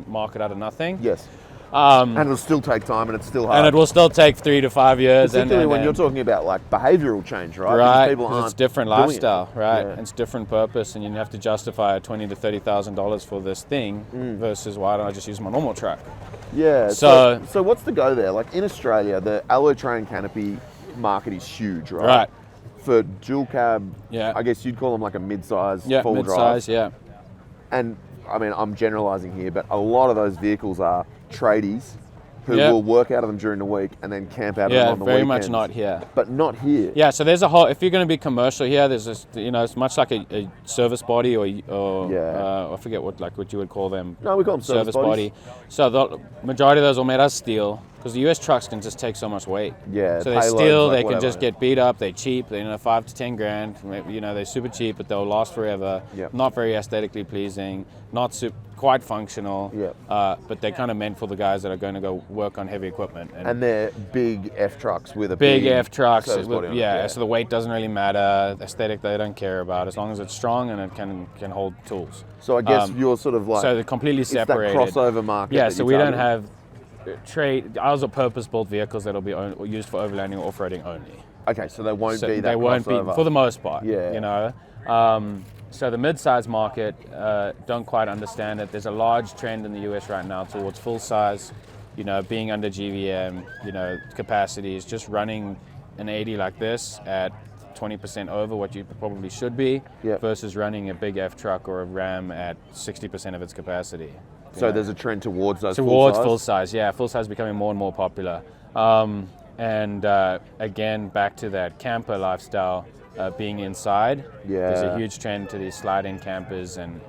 market out of nothing.
Yes. And it'll still take time, and it's still hard.
And it will still take 3 to 5 years.
Particularly when you're talking about like behavioural change, right?
Right,
People aren't
it's different
doing it.
lifestyle, right?
Yeah.
It's different purpose, and you have to justify $20,000 to $30,000 for this thing versus why don't I just use my normal truck?
Yeah.
So
what's the go there? Like in Australia, the alloy train canopy market is huge, right?
Right.
For dual cab,
Yeah.
I guess you'd call them like a mid-size,
Yeah,
full
mid-size,
drive.
yeah.
And I mean, I'm generalising here, but a lot of those vehicles are tradies who
Yeah.
will work out of them during the week and then camp out of them
Yeah,
on the
very
weekends.
much not here.
But not here.
Yeah, so there's a whole, if you're going to be commercial here, there's this, it's much like a service body or I forget what you would call them.
No, we call them service bodies.
body. So the majority of those are made out of steel because the US trucks can just take so much weight.
Yeah,
So they're
payloads,
steel,
like
they can
whatever.
just get beat up, they're cheap, they're 5 to 10 grand, they're super cheap, but they'll last forever.
Yep.
Not very aesthetically pleasing, not quite functional,
Yep.
but they're kind of meant for the guys that are going to go work on heavy equipment.
And they're big F trucks with a
Big F trucks,
service body on it,
yeah, so the weight doesn't really matter, aesthetic they don't care about, as long as it's strong and it can hold tools.
So I guess you're sort of like,
So they're completely
it's that
separated.
crossover market.
Yeah,
that
so
you're
we don't
targeting.
have ours are purpose-built vehicles that'll be used for overlanding or off-roading only.
Okay, so they won't
So
be that
they won't
crossover.
be, for the most part,
Yeah.
So the mid-size market don't quite understand it. There's a large trend in the US right now towards full size, being under GVM, capacities, just running an 80 like this at 20% over what you probably should be
Yep.
versus running a big F truck or a Ram at 60% of its capacity.
So there's a trend towards those
Towards
full
full
size?
size, yeah. Full size becoming more and more popular. Again, back to that camper lifestyle, being inside.
Yeah.
There's a huge trend to these slide-in campers and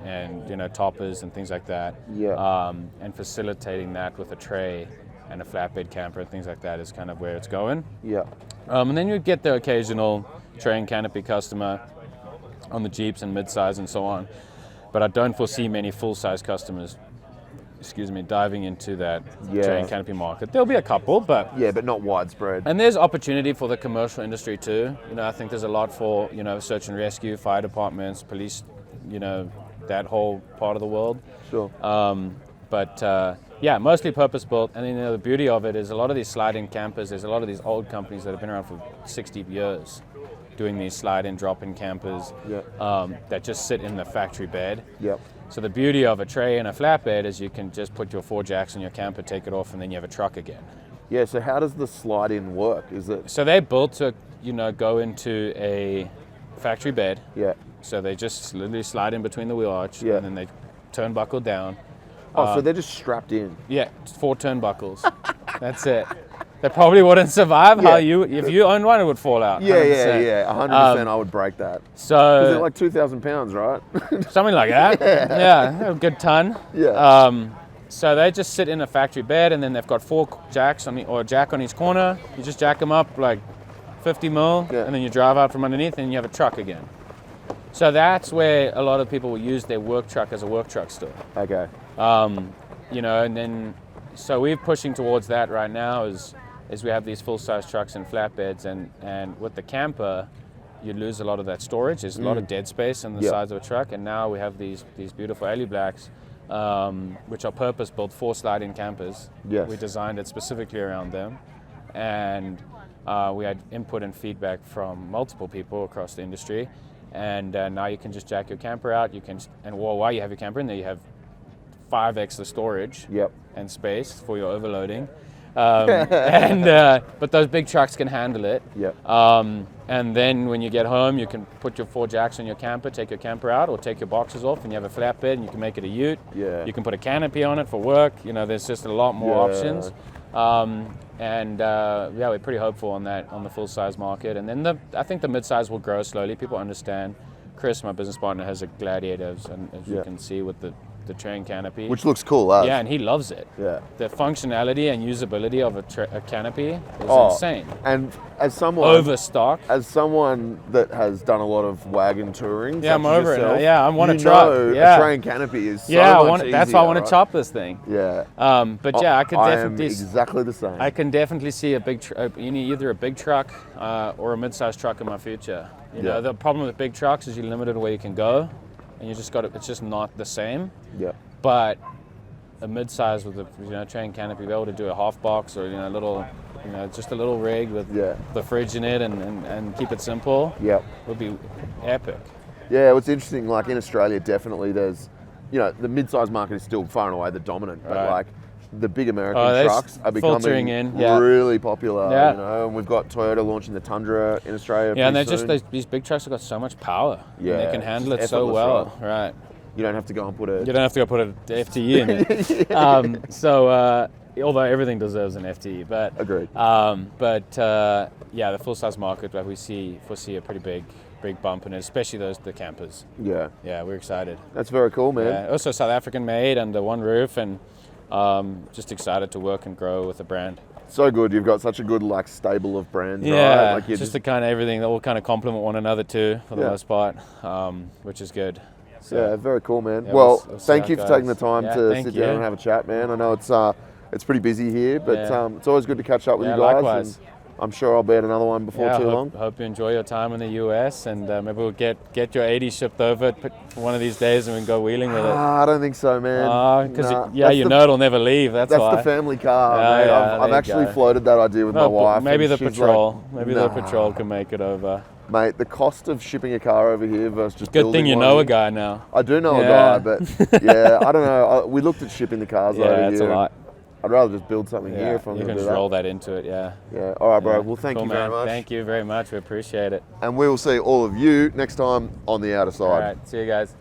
toppers and things like that.
Yeah.
And facilitating that with a tray and a flatbed camper and things like that is kind of where it's going.
Yeah.
And then you get the occasional tray and canopy customer on the Jeeps and mid-size and so on. But I don't foresee many full-size customers, diving into that tray and canopy market. There'll be a couple, but
Yeah, but not widespread.
and there's opportunity for the commercial industry too. I think there's a lot for, search and rescue, fire departments, police, that whole part of the world.
Sure.
Yeah, mostly purpose-built. And then the beauty of it is a lot of these slide-in campers, there's a lot of these old companies that have been around for 60 years doing these slide-in, drop-in campers that just sit in the factory bed.
Yep.
So the beauty of a tray and a flatbed is you can just put your 4 jacks in your camper, take it off, and then you have a truck again.
Yeah, so how does the slide-in work? Is it...
So they're built to, go into a factory bed.
Yeah.
So they just literally slide in between the wheel arch,
Yeah.
and then they turnbuckle down.
Oh, so they're just strapped in.
Yeah, 4 turnbuckles. That's it. They probably wouldn't survive.
Yeah.
If you owned one, it would fall out.
Yeah,
100%.
yeah, 100% I would break that.
So
They're like 2,000 pounds, right?
something like that. Yeah, a good ton.
Yeah.
So they just sit in a factory bed, and then they've got 4 jacks or a jack on each corner. You just jack them up like 50 mil,
Yeah.
and then you drive out from underneath, and you have a truck again. So that's where a lot of people will use their work truck as a work truck still.
Okay.
And then so we're pushing towards that right now is we have these full-size trucks and flatbeds, and with the camper you lose a lot of that storage. There's a lot of dead space on the sides of a truck, and now we have these beautiful Alu-Blacks, which are purpose-built for slide-in campers.
Yes.
We designed it specifically around them, and we had input and feedback from multiple people across the industry, and now you can just jack your camper out. While you have your camper in there, you have 5x the storage and space for your overloading. But those big trucks can handle it.
Yep.
And then when you get home, you can put your 4 jacks on your camper, take your camper out, or take your boxes off, and you have a flatbed, and you can make it a ute.
Yeah.
You can put a canopy on it for work. There's just a lot more options. We're pretty hopeful on that, on the full-size market. And then I think the mid-size will grow slowly. People understand. Chris, my business partner, has a Gladiator, and as you can see with the train canopy.
Which looks cool, huh?
Yeah, and he loves it.
Yeah.
The functionality and usability of a canopy is insane.
And as someone
Overstock.
as someone that has done a lot of wagon touring,
Yeah, I'm
such as
over it now.
yourself,
Yeah, I want a
you
truck.
know
Yeah.
a train canopy is so much easier,
that's why I want
right?
to chop this thing.
Yeah.
But yeah, I could
I
definitely.
am exactly the same.
I can definitely see a big, either a big truck or a mid-sized truck in my future. The problem with big trucks is you're limited where you can go, and you just got it's just not the same.
Yeah.
But a mid-size with a train canopy, be able to do a half box or just a little rig with the fridge in it and keep it simple.
Yeah,
would be epic.
Yeah, what's interesting, like in Australia, definitely there's, the mid-size market is still far and away the dominant, but like the big American trucks are becoming really popular. And we've got Toyota launching the Tundra in Australia.
Yeah, and these big trucks have got so much power.
Yeah,
and they can handle it so well. Right.
You don't have to go and put a
FTE in it. Although everything deserves an FTE, but
agreed.
The full size market, we foresee a pretty big bump in it, especially the campers.
Yeah.
Yeah, we're excited.
That's very cool, man.
Yeah, also South African made under one roof, and just excited to work and grow with the brand.
So good. You've got such a good stable of brands.
Yeah,
right? Like
just the kind of everything that all kind of complement one another too, for the most part, which is good. So,
yeah, very cool, man.
Yeah,
well,
we'll
thank you for taking the time to sit
you.
down and have a chat, man. I know it's pretty busy here, but it's always good to catch up with you guys.
Likewise.
And I'm sure I'll be at another one before too long.
Hope you enjoy your time in the US, and maybe we'll get your 80 shipped over for one of these days, and we can go wheeling with it.
I don't think so, man.
Because it'll never leave. That's why.
the family car, mate. I've actually floated that idea with my wife.
Maybe the patrol.
Like,
the patrol can make it over.
Mate, the cost of shipping a car over here versus just
good thing you know a guy now.
I do know a guy, but I don't know. We looked at shipping the cars over here.
It's a lot.
I'd rather just build something here if I'm
going
to
to
do that.
roll that into it, Yeah.
All right, bro. Well, thank you very much.
Thank you very much. We appreciate it.
And we will see all of you next time on the outer side.
All right. See you guys.